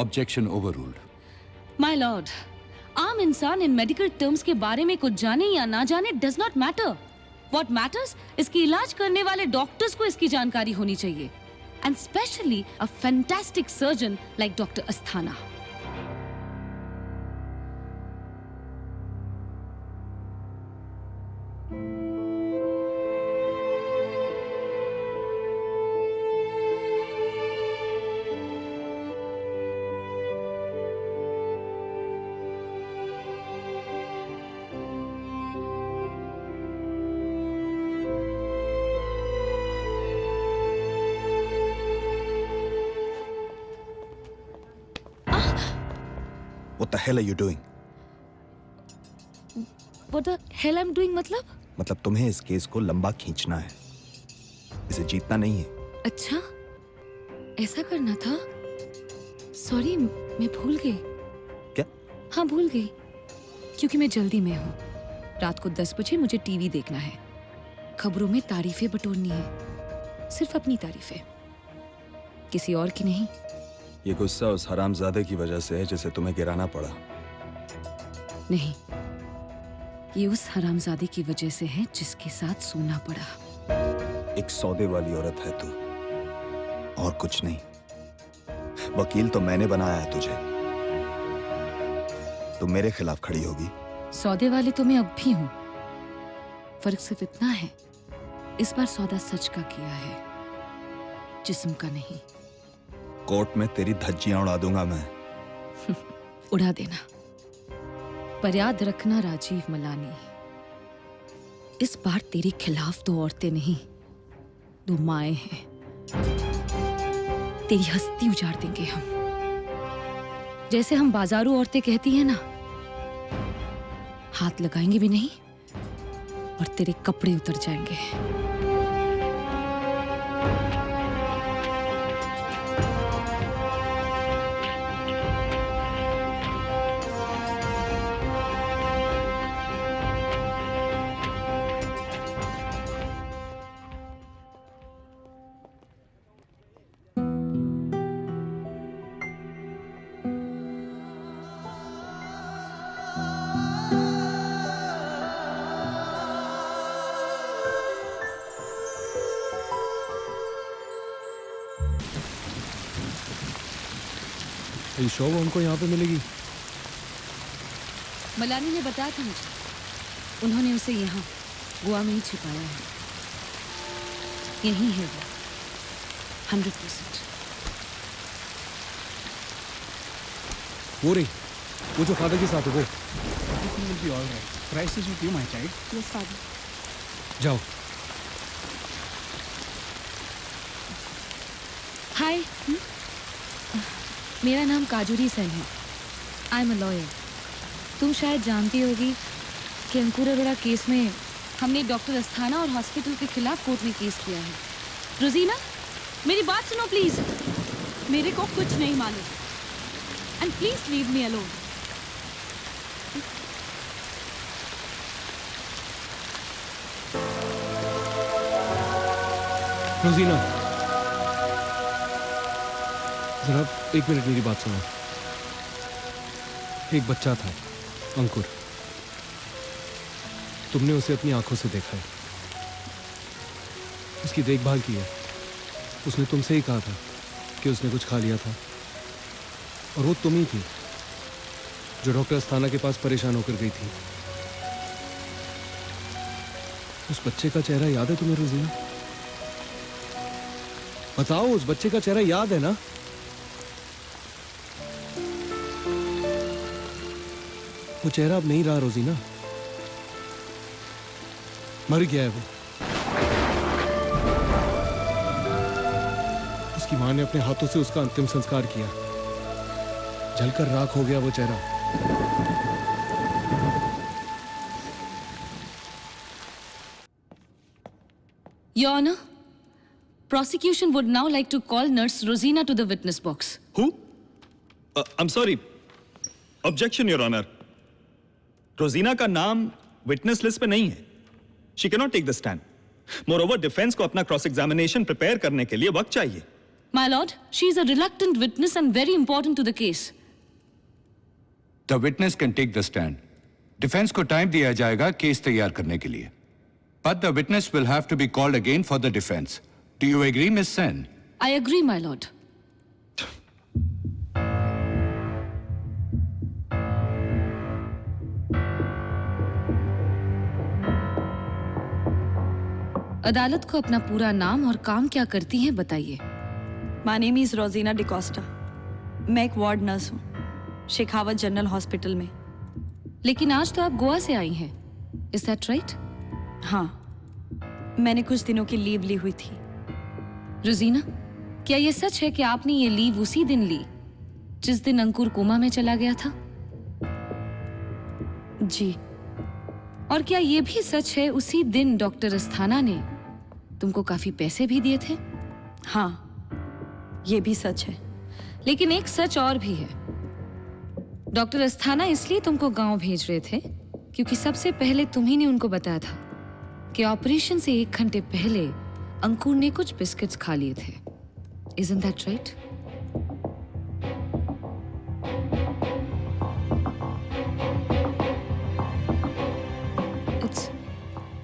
Objection overruled. My lord, आम इंसान इन मेडिकल टर्म्स के बारे में कुछ जाने या ना जाने does not matter. What matters, इसकी इलाज करने वाले डॉक्टर्स को इसकी जानकारी होनी चाहिए, and specially a fantastic surgeon like doctor Asthana. What the hell are you doing? What the hell I'm doing मतलब तुम्हें इस केस को लंबा खींचना है, इसे जीतना नहीं है। अच्छा, ऐसा करना था। सॉरी, मैं भूल गई। क्या? हाँ, भूल गई, क्योंकि मैं जल्दी में हूँ। रात को 10 बजे मुझे टीवी देखना है, खबरों में तारीफें बटोरनी है, सिर्फ अपनी तारीफें, किसी और की नहीं। ये गुस्सा उस हरामजादे की वजह से है जिसे तुम्हें गिराना पड़ा। नहीं, ये उस हरामजादे की वजह से है जिसके साथ सोना पड़ा। एक सौदे वाली औरत है तू, और कुछ नहीं। वकील तो मैंने बनाया है तुझे, तुम मेरे खिलाफ खड़ी होगी। सौदे वाले तो मैं अब भी हूं, फर्क सिर्फ इतना है, इस बार सौदा सच का किया है, जिस्म का नहीं। कोर्ट में तेरी धज्जियां उड़ा दूंगा मैं। उड़ा देना, पर याद रखना राजीव मलानी, इस बार तेरे खिलाफ 2 औरतें नहीं, 2 माएं हैं। तेरी हस्ती उजाड़ देंगे हम, जैसे हम बाजारू औरतें कहती हैं ना, हाथ लगाएंगे भी नहीं और तेरे कपड़े उतर जाएंगे। ये शो हमको यहाँ पे मिलेगी? मलानी ने बताया था मुझे, उन्होंने उसे यहाँ गोवा में ही छिपाया है। यही है वो, 100%। वो रही, वो जो फादर के साथ है वो। जाओ। हाय, मेरा नाम काजूरी सेन है। I am a lawyer. तुम शायद जानती होगी कि अंकुर अरोड़ा केस में हमने डॉक्टर अस्थाना और हॉस्पिटल के खिलाफ कोर्ट में केस किया है। रोजीना, मेरी बात सुनो प्लीज। मेरे को कुछ नहीं मालूम and please leave me alone. Rozina, जरा 1 मिनट मेरी बात सुनो। एक बच्चा था, अंकुर। तुमने उसे अपनी आंखों से देखा है, उसकी देखभाल की है। उसने तुमसे ही कहा था कि उसने कुछ खा लिया था, और वो तुम ही थी जो डॉक्टर अस्थाना के पास परेशान होकर गई थी। उस बच्चे का चेहरा याद है तुम्हें रोजीना? बताओ, उस बच्चे का चेहरा याद है ना? वो चेहरा अब नहीं रहा रोजीना, मर गया है वो। उसकी मां ने अपने हाथों से उसका अंतिम संस्कार किया, जलकर राख हो गया वो चेहरा। Your Honor, prosecution would now like to call Nurse Rosina to the witness box. Who? I'm sorry. Objection, Your Honor. रोजीना का नाम विटनेस लिस्ट पे नहीं है। She cannot take the stand. Moreover, defence को अपना क्रॉस एग्जामिनेशन प्रिपेयर करने के लिए वक्त चाहिए। My lord, she is a reluctant witness and very important to the case. The witness can take the stand. Defence को टाइम दिया जाएगा केस तैयार करने के लिए। But the witness will have to be called again for the defense. Do you agree, Miss Sen? I agree, my lord. अदालत को अपना पूरा नाम और काम क्या करती हैं बताइए। माय नेम इज रोजीना डिकोस्टा। मैं एक वार्ड नर्स हूँ शेखावत जनरल हॉस्पिटल में। लेकिन आज तो आप गोवा से आई हैं। Is that right? हाँ, मैंने कुछ दिनों की लीव ली हुई थी। रोजीना, क्या ये सच है कि आपने ये लीव उसी दिन ली जिस दिन अंकुर कोमा में चला गया था? जी। और क्या ये भी सच है उसी दिन डॉक्टर अस्थाना ने तुमको काफी पैसे भी दिए थे? हाँ, ये भी सच है। लेकिन एक सच और भी है। डॉक्टर अस्थाना इसलिए तुमको गांव भेज रहे थे क्योंकि सबसे पहले तुम्ही ने उनको बताया था कि ऑपरेशन से 1 घंटे पहले अंकुर ने कुछ बिस्किट्स खा लिए थे। Isn't that right?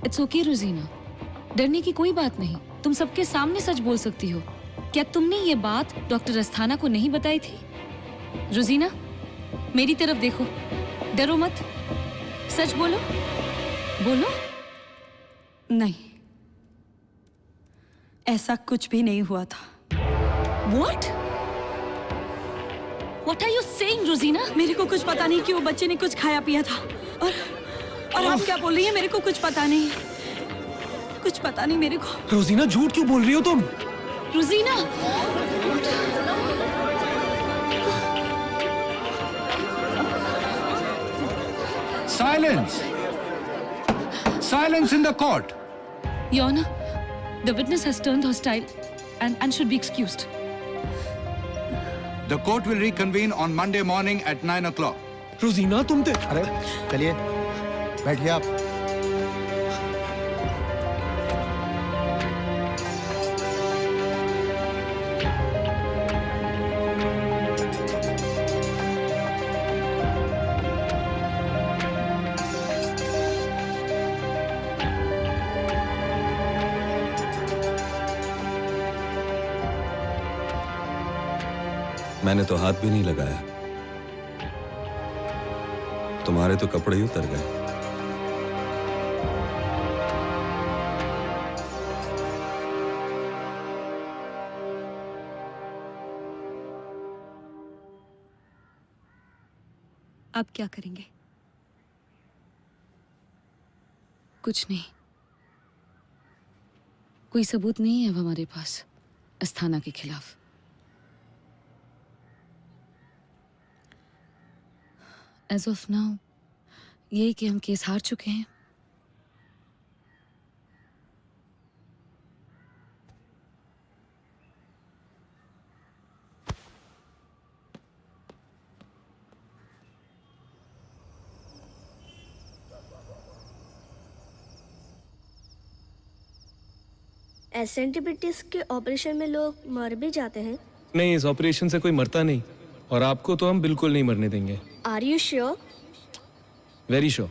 It's okay, रोजीना। डरने की कोई बात नहीं। तुम सबके सामने सच बोल सकती हो। क्या तुमने ये बात डॉक्टर अस्थाना को नहीं बताई थी? रोजीना, मेरी तरफ देखो, डरो मत, सच बोलो। बोलो। नहीं, ऐसा कुछ भी नहीं हुआ था। What? What are you saying, रोजीना? मेरे को कुछ पता नहीं कि वो बच्चे ने कुछ खाया पिया था। और आप क्या बोल रही हैं? मेरे को कुछ पता नहीं, कुछ पता नहीं मेरे को। रोजीना, झूठ क्यों बोल रही हो तुम? रोजीना! Silence! Silence in the court! Your Honor, the witness has turned hostile and should be excused. The court will reconvene on Monday morning at 9 o'clock. रोजीना, तुम ते... अरे चलिए, बैठिए आप। मैंने तो हाथ भी नहीं लगाया, तुम्हारे तो कपड़े ही उतर गए। अब क्या करेंगे? कुछ नहीं। कोई सबूत नहीं है अब हमारे पास अस्थाना के खिलाफ। एज ऑफ नाउ ये कि हम केस हार चुके हैं। एसेंटिबिलिटीज के ऑपरेशन में लोग मर भी जाते हैं। नहीं, इस ऑपरेशन से कोई मरता नहीं, और आपको तो हम बिल्कुल नहीं मरने देंगे। Are you sure? Very sure.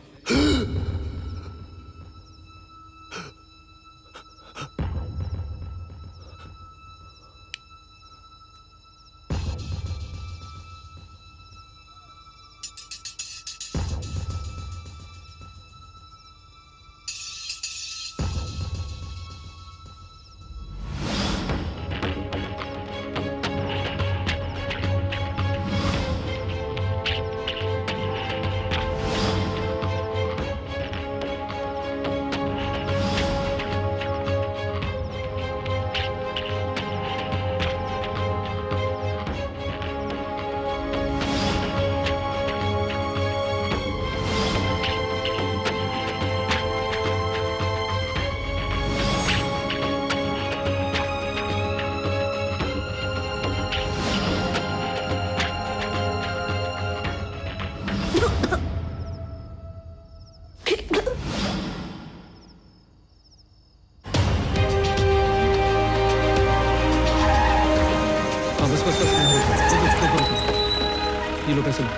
ये लो पैसे लो।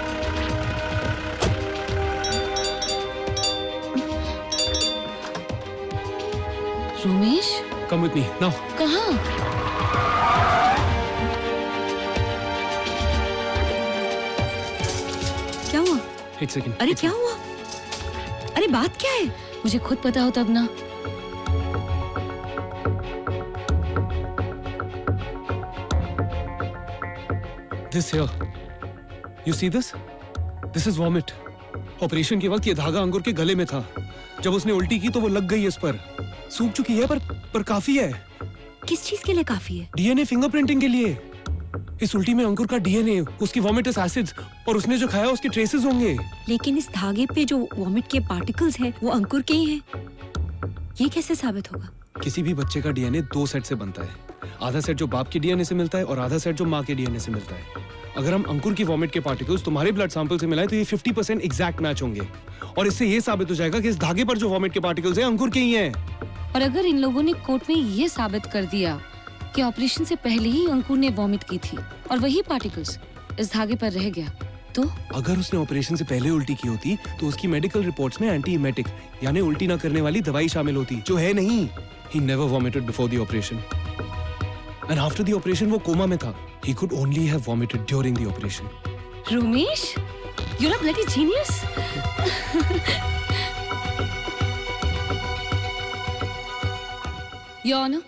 Romesh, come with me now. कहाँ? क्या हुआ? एक सेकंड। अरे क्या हुआ? अरे बात क्या है? मुझे खुद पता हो तब ना। This here. You see this? This is vomit. Operation के वक्त ये धागा अंकुर के गले में था। जब उसने उल्टी की तो वो लग गई इस पर। सूख चुकी है पर काफी है। किस चीज के लिए काफी है? डीएनए फिंगरप्रिंटिंग के लिए। इस उल्टी में अंकुर का डीएनए, उसकी वोमिटस एसिड्स और उसने जो खाया उसके ट्रेसेस होंगे। लेकिन इस धागे पे जो वॉमिट के पार्टिकल्स हैं वो अंकुर के ही हैं। ये कैसे साबित होगा? किसी भी बच्चे का डीएनए 2 सेट से बनता है। आधा सेट जो बाप के डीएनए से मिलता है और आधा सेट जो माँ के डीएनए से मिलता है। अगर हम अंकुर की वॉमिट के पार्टिकल्स तुम्हारे ब्लड सैंपल से मिलाएं तो ये 50% एग्जैक्ट मैच होंगे, और इससे ये साबित हो जाएगा कि इस धागे पर जो वॉमिट के पार्टिकल्स हैं अंकुर के ही हैं। और अगर इन लोगों ने कोर्ट में ये साबित कर दिया कि ऑपरेशन से पहले ही अंकुर ने वॉमिट की थी और वही पार्टिकल्स इस धागे पर रह गया, तो अगर उसने ऑपरेशन से पहले उल्टी की होती तो उसकी मेडिकल रिपोर्ट्स में एंटी इमेटिक यानी उल्टी ना करने वाली दवाई शामिल होती, जो है नहीं। He never vomited before the operation. And after the operation वो कोमा में था। He could only have vomited during the operation. Romesh, you're a bloody genius. Your Honor,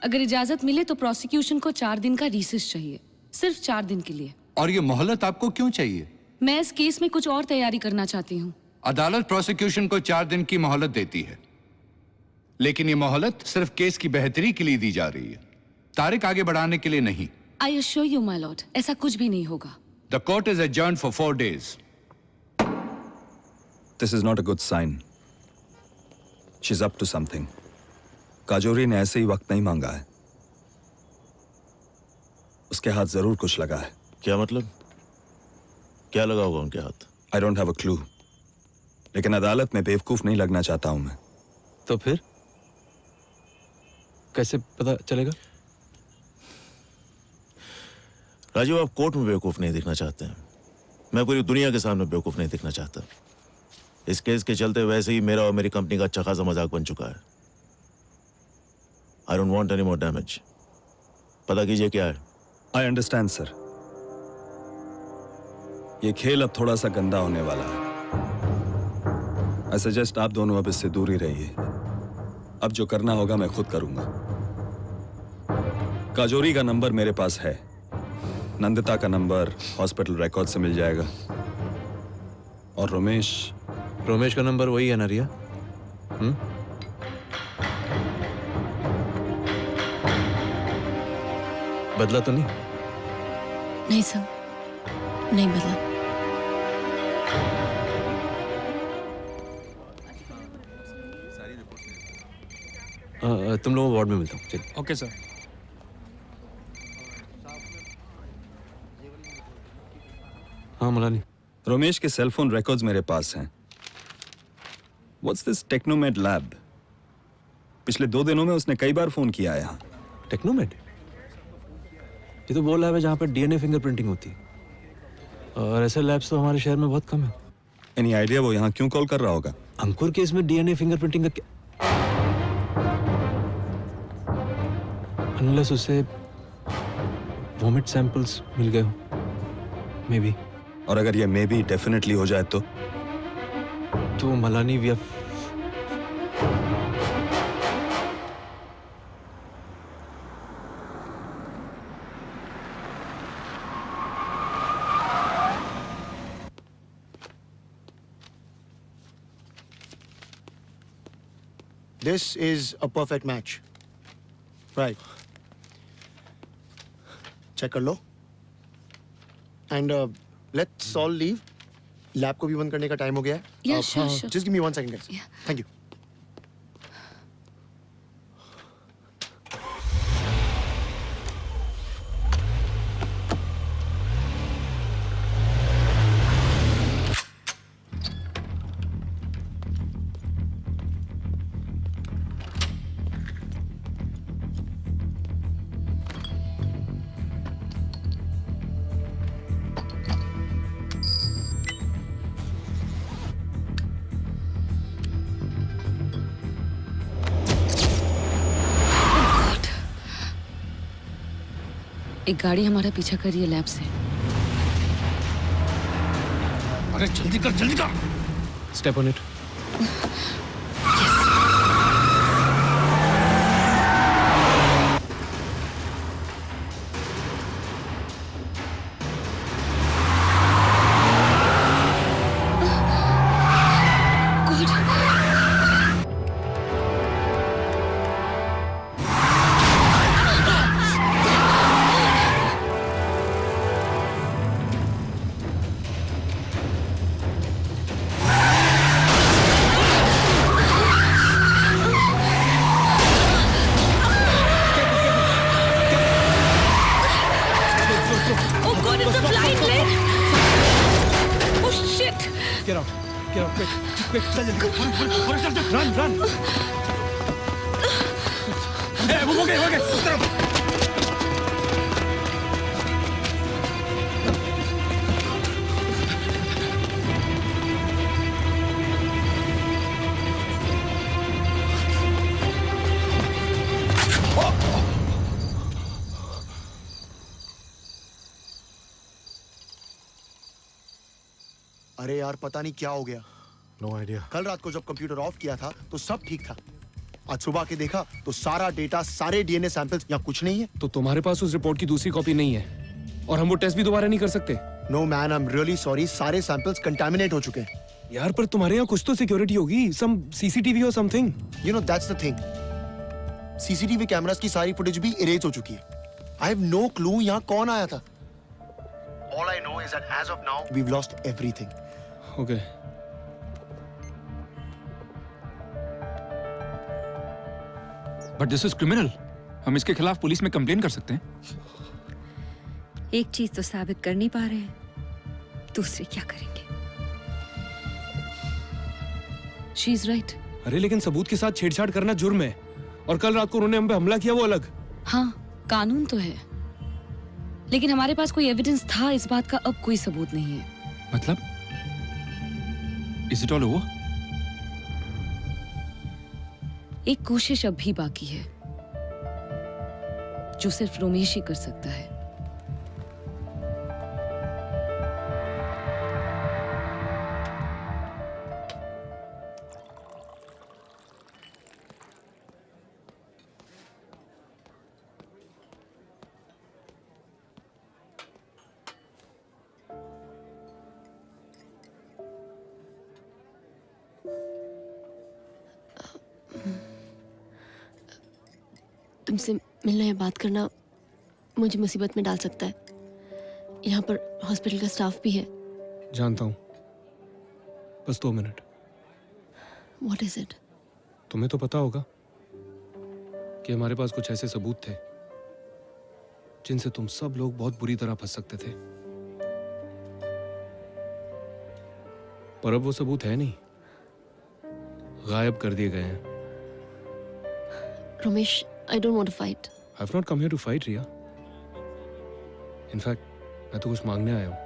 अगर इजाजत मिले तो प्रोसिक्यूशन को 4 दिन का रिसेस चाहिए, सिर्फ 4 दिन के लिए। और ये मोहलत आपको क्यों चाहिए? मैं इस केस में कुछ और तैयारी करना चाहती हूँ। अदालत प्रोसिक्यूशन को 4 दिन की मोहलत देती है, लेकिन ये मोहलत सिर्फ केस की बेहतरी के लिए दी जा रही है, तारीख आगे बढ़ाने के लिए नहीं। I assure you, my lord, ऐसा कुछ भी नहीं होगा। The court is adjourned for 4 days. This is not a good sign. She's up to something. काजोरी ने ऐसे ही वक्त नहीं मांगा है। उसके हाथ जरूर कुछ लगा है। क्या मतलब? क्या लगा होगा उनके हाथ? I don't have a clue. लेकिन अदालत में बेवकूफ नहीं लगना चाहता हूं मैं। तो फिर कैसे पता चलेगा? राजीव, आप कोर्ट में बेवकूफ नहीं दिखना चाहते हैं। मैं पूरी दुनिया के सामने बेवकूफ नहीं दिखना चाहता। इस केस के चलते वैसे ही मेरा और मेरी कंपनी का अच्छा खासा मजाक बन चुका है। I don't want any more damage. पता कीजिए क्या है। I understand, sir. ये खेल अब थोड़ा सा गंदा होने वाला है। I suggest आप दोनों अब इससे दूर ही रहिए। अब जो करना होगा मैं खुद करूंगा। काजोरी का नंबर मेरे पास है, नंदिता का नंबर हॉस्पिटल रिकॉर्ड से मिल जाएगा, और रोमेश का नंबर वही है ना रिया? बदला तो नहीं? नहीं सर, नहीं बदला। तुम लोगों वार्ड में मिलता हूँ। चलिए। Okay sir. हाँ मलानी। रोमेश के सेलफोन रिकॉर्ड्स मेरे पास हैं। What's this Technomed lab? पिछले 2 दिनों में उसने कई बार फोन किया है यहाँ। टेक्नोमेड? ये तो वो लैब है जहाँ पर डीएनए फिंगरप्रिंटिंग होती है, और ऐसे लैब्स तो हमारे शहर में बहुत कम है। एनी आइडिया वो यहाँ क्यों कॉल कर रहा होगा? अंकुर केस में डीएनए फिंगरप्रिंटिंग का क्या? अनलेस उसे वोमिट सैंपल्स मिल गए हो, मे बी। और अगर ये मे बी डेफिनेटली हो जाए तो मलानी विया This is a perfect match. Right. Check कर लो. And let's all leave. Lab को भी बंद करने का टाइम हो गया है. Yeah, sure, sure. Just give me 1 second, guys. Yeah. Thank you. एक गाड़ी हमारा पीछा कर रही है लैब से। अरे जल्दी कर, जल्दी कर। Step on it. Get out, quick, quick, run, run. Hey, okay, उस तरफ. अरे यार पता नहीं क्या हो गया. No idea. कल रात को जब कंप्यूटर ऑफ किया था तो सब ठीक था. आज सुबह के देखा तो सारा डेटा, सारे डीएनए सैंपल्स यहाँ कुछ नहीं है. तो तुम्हारे पास उस रिपोर्ट की दूसरी कॉपी नहीं है और हम वो टेस्ट भी दोबारा नहीं कर सकते? No man, I am really sorry. सारे सैंपल्स कंटामिनेट हो चुके हैं. यार पर तुम्हारे यहाँ कुछ तो सिक्योरिटी होगी, सम सीसीटीवी और something. You know that's the thing. CCTV cameras की सारी फुटेज भी इरेज हो चुकी है. आई हैव नो क्लू यहाँ कौन आया था. All I know is that as of now we've lost everything. Okay. But this is criminal. हम इसके खिलाफ पुलिस में कंप्लेन कर सकते हैं. एक चीज तो साबित कर नहीं पा रहे हैं, दूसरी क्या करेंगे? She is right. अरे लेकिन सबूत के साथ छेड़छाड़ करना जुर्म है, और कल रात को उन्होंने हम पे हमला किया वो अलग. हाँ, कानून तो है, लेकिन हमारे पास कोई एविडेंस था इस बात का अब कोई सबूत नहीं है. मतलब? Is it all over? एक कोशिश अब भी बाकी है, जो सिर्फ रोमेश ही कर सकता है. तुमसे मिलना या बात करना मुझे मुसीबत में डाल सकता है. यहाँ पर हॉस्पिटल का स्टाफ भी है. जानता हूँ, बस 2 मिनट. What is it? तुम्हें तो पता होगा कि हमारे पास कुछ ऐसे सबूत थे जिनसे तुम सब लोग बहुत बुरी तरह फंस सकते थे, पर अब वो सबूत है नहीं, गायब कर दिए गए हैं. Ramesh, I don't want to fight. I've not come here to fight, Riya. In fact, मैं तो कुछ मांगने आया हूँ.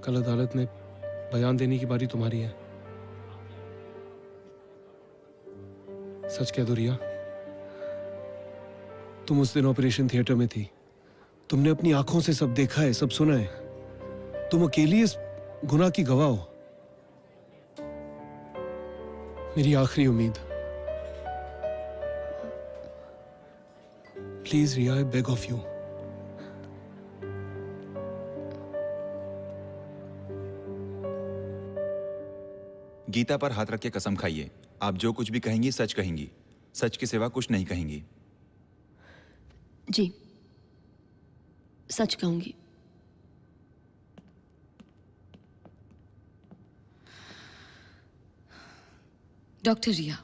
कल अदालत में बयान देने की बारी तुम्हारी है. सच कह दो रिया, तुम उस दिन ऑपरेशन थिएटर में थी. तुमने अपनी आंखों से सब देखा है, सब सुना है. तुम अकेली इस गुनाह की गवाह हो. मेरी आखिरी उम्मीद. Please Riya, I beg of you. Gita पर हाथ रख के कसम खाइए, आप जो कुछ भी कहेंगी सच कहेंगी. सच के सिवा कुछ नहीं कहेंगी. जी, सच कहूंगी. डॉक्टर रिया,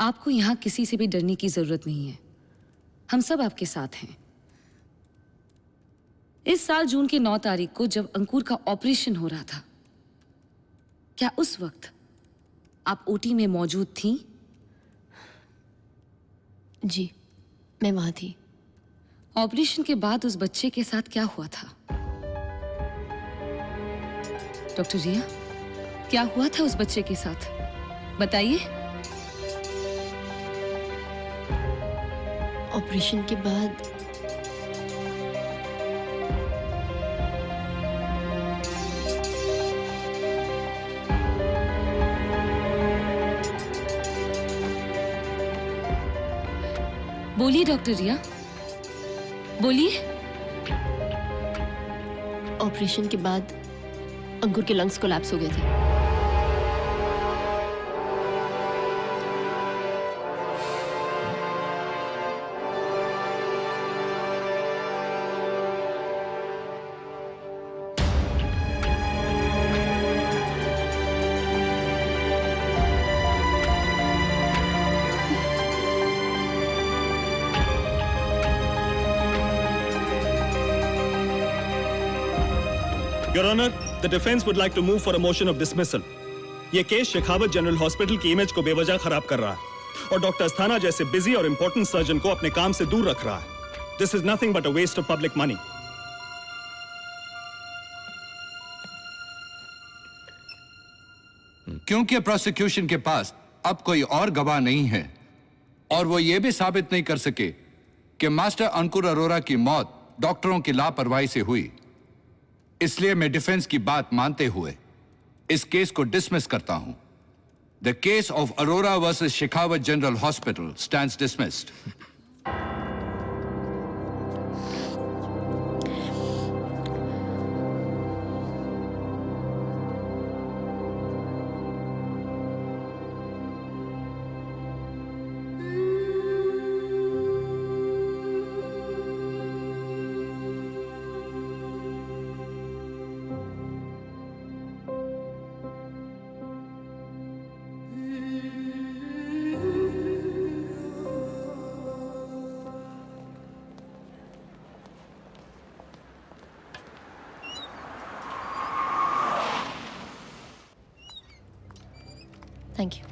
आपको यहाँ किसी से भी डरने की जरूरत नहीं है. हम सब आपके साथ हैं. इस साल जून के 9 तारीख को जब अंकुर का ऑपरेशन हो रहा था, क्या उस वक्त आप ओटी में मौजूद थीं? जी, मैं वहां थी. ऑपरेशन के बाद उस बच्चे के साथ क्या हुआ था? डॉक्टर रिया, क्या हुआ था उस बच्चे के साथ? बताइए. ऑपरेशन के बाद बोलिए डॉक्टर रिया, बोलिए. ऑपरेशन के बाद अंकुर के लंग्स कोलैप्स हो गए थे. Your Honor, the defense would like to move for a motion of dismissal. ये केस शेखावत जनरल हॉस्पिटल की इमेज को बेवजह खराब कर रहा है और डॉक्टर अस्थाना जैसे बिजी और इंपॉर्टेंट सर्जन को अपने काम से दूर रख रहा है. This is nothing but a waste of public money. क्योंकि प्रोसिक्यूशन के पास अब कोई और गवाह नहीं है और वो ये भी साबित नहीं कर सके कि मास्टर अंकुर अरोरा की मौत डॉक्टरों की लापरवाही से हुई, इसलिए मैं डिफेंस की बात मानते हुए इस केस को डिसमिस करता हूं. The case of Arora versus Shekhawat general hospital stands dismissed. Thank you.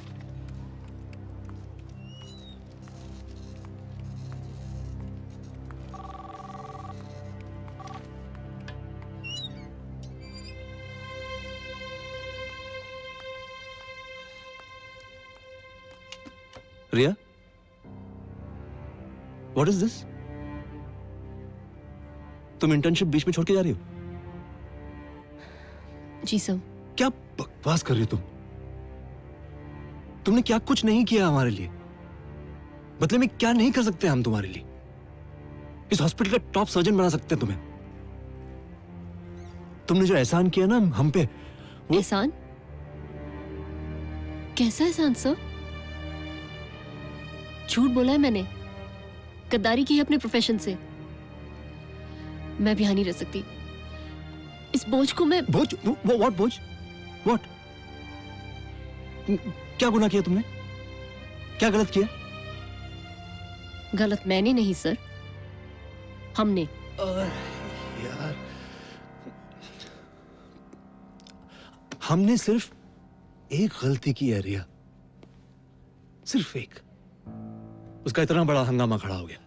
Riya, what is this? तुम इंटर्नशिप बीच में छोड़ के जा रही हो? जी सर. क्या बकवास कर रही हो तुम? तुमने क्या कुछ नहीं किया हमारे लिए? बदले में क्या नहीं कर सकते हम तुम्हारे लिए? इस हॉस्पिटल का टॉप सर्जन बना सकते हैं तुम्हें. तुमने जो एहसान किया ना हम पे, वो एहसान? कैसा एहसान सर? झूठ बोला है मैंने, गद्दारी की है अपने प्रोफेशन से. मैं भी यहाँ नहीं रह सकती. इस बोझ को मैं बोझ? व्हाट बोझ? व्हाट? क्या गुनाह किया तुमने? क्या गलत किया? गलत मैंने नहीं सर, हमने. यार, हमने सिर्फ एक गलती की है रिया. सिर्फ एक। उसका इतना बड़ा हंगामा खड़ा हो गया।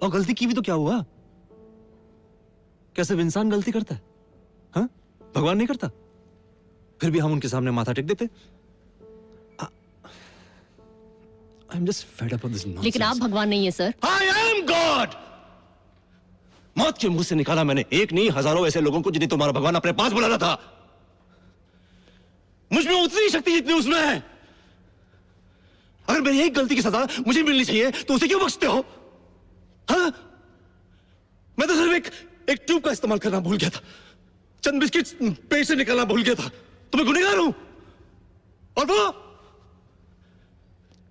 और गलती की भी तो क्या हुआ? क्या सिर्फ इंसान गलती करता है? हाँ, भगवान नहीं करता? फिर भी हम उनके सामने माथा टेक देते। I'm just fed up of this nonsense. लेकिन आप भगवान नहीं है सर। I am God! मौत के मुंह से निकाला मैंने एक नहीं हजारों ऐसे लोगों को जिन्हें तुम्हारा भगवान अपने पास बुलाना था। मुझ में उतनी शक्ति जितनी उसमें है। अगर मेरी एक गलती की सजा मुझे मिलनी चाहिए तो उसे क्यों बख्शते हो? हाँ? मैं तो सिर्फ एक ट्यूब का इस्तेमाल करना भूल गया था। चंद बिस्किट पेट से निकालना भूल गया था। तो मैं गुनहगार हूं? और वो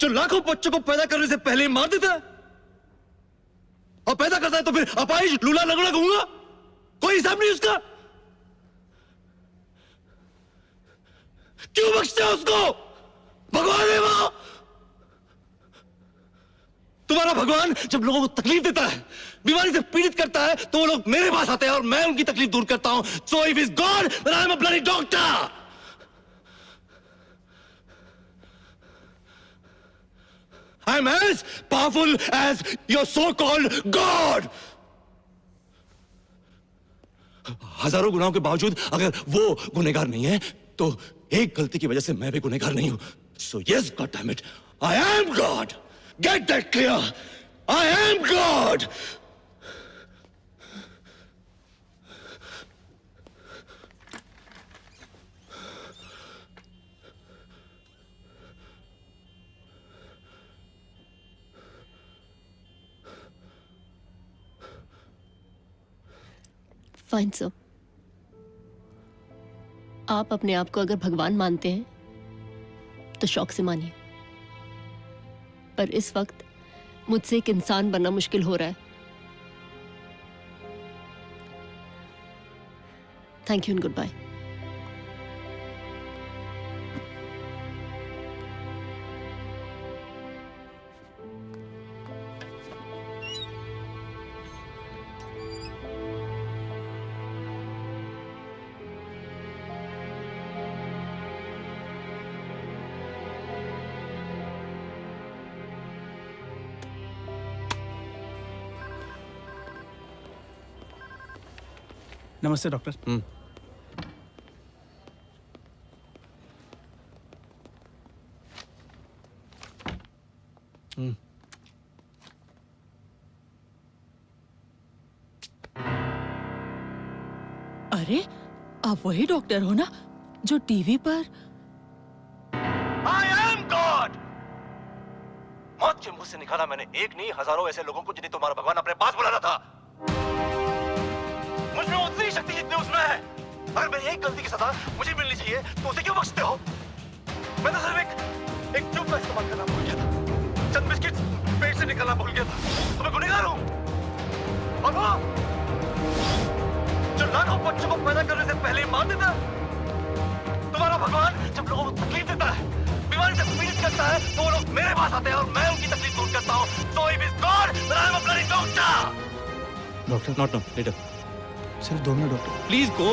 जो लाखों बच्चों को पैदा करने से पहले ही मार देता है और पैदा करता है तो फिर अपाहिज लूला लगड़ा कहूंगा? कोई हिसाब नहीं उसका? क्यों बख्शते हो उसको? भगवान है वो। तुम्हारा भगवान जब लोगों को तकलीफ देता है, बीमारी से पीड़ित करता है, तो वो लोग मेरे पास आते हैं और मैं उनकी तकलीफ दूर करता हूं। So if he's God, then I'm a bloody doctor. I'm as powerful as your so-called God. हजारों गुनाहों के बावजूद अगर वो गुनहगार नहीं है, तो एक गलती की वजह से मैं भी गुनहगार नहीं हूं। So yes, God damn it, I am God. Get that clear. I am God. Fine sir, आप अपने आप को अगर भगवान मानते हैं तो शौक से मानिए, पर इस वक्त मुझसे एक इंसान बनना मुश्किल हो रहा है। Thank you and good bye. नमस्ते डॉक्टर। अरे आप वही डॉक्टर हो ना जो टीवी पर? I am God. मौत के मुंह से निकाला मैंने एक नहीं हजारों ऐसे लोगों को जिन्हें तुम्हारा भगवान अपने पास बुलाना था। मुझ में उतनी शक्ति जितनी उसमें है। अगर मेरी एक गलती की सजा मुझे मिलनी चाहिए तो उसे क्यों बख्शते हो? मैं तो सिर्फ एक ट्यूब का इस्तेमाल करना भूल गया था। चंद बिस्किट पेट से निकालना भूल गया था। तो मैं गुनहगार हूं? और वो जो लाखों बच्चों को पैदा करने से पहले ही मार देता है। तुम्हारा भगवान जब लोगों को तकलीफ देता है, बीमारी से पीड़ित करता है, तो वो लोग मेरे पास आते हैं और मैं उनकी तकलीफ दूर करता हूं। So if he's God, then I'm a bloody doctor. Doctor, Not now, later. सिर्फ 2 minute doctor. Please go.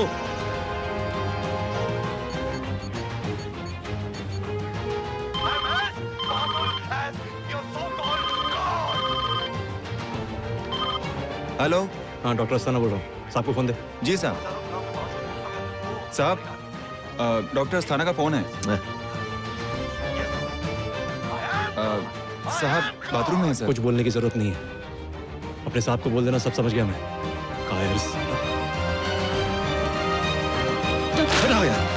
Hello. हाँ, डॉक्टर अस्थाना बोल रहा हूँ। साहब को फोन दे। जी साहब। साहब, डॉक्टर अस्थाना का फोन है। साहब बाथरूम में है सर। कुछ बोलने की जरूरत नहीं है। अपने साहब को बोल देना, सब समझ गया मैं। कायर्स। हटाओ यार।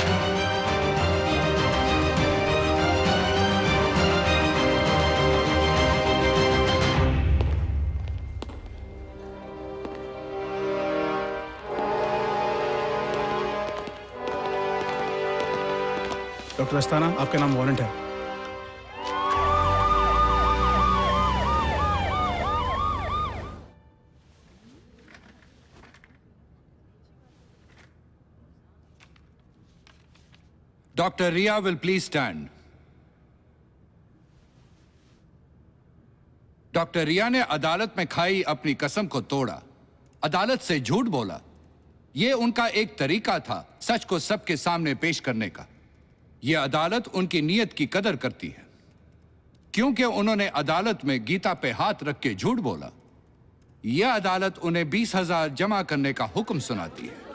डॉक्टर अस्थाना, आपका नाम वारंट है। Dr. Ria will please stand. Doctor Riya ने अदालत में खाई अपनी कसम को तोड़ा, अदालत से झूठ बोला। यह उनका एक तरीका था सच को सबके सामने पेश करने का। यह अदालत उनकी नीयत की कदर करती है, क्योंकि उन्होंने अदालत में गीता पे हाथ रख के झूठ बोला। यह अदालत उन्हें 20,000 जमा करने का हुक्म सुनाती है।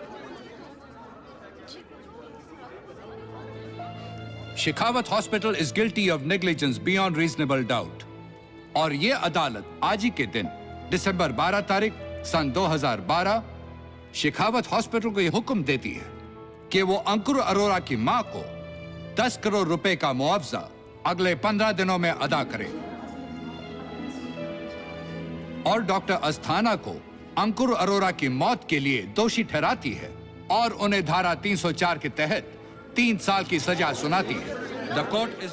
Shekhawat hospital is guilty of negligence beyond reasonable doubt. और यह अदालत आज ही के दिन दिसंबर 12 तारीख सन 2012 शेखावत हॉस्पिटल को यह हुक्म देती है कि वो अंकुर अरोरा की मां को 10 करोड़ रुपए का मुआवजा अगले 15 दिनों में अदा करे और डॉक्टर अस्थाना को अंकुर अरोरा की मौत के लिए दोषी ठहराती है और उन्हें धारा 304 के तहत 3 साल की सजा सुनाती है। The court is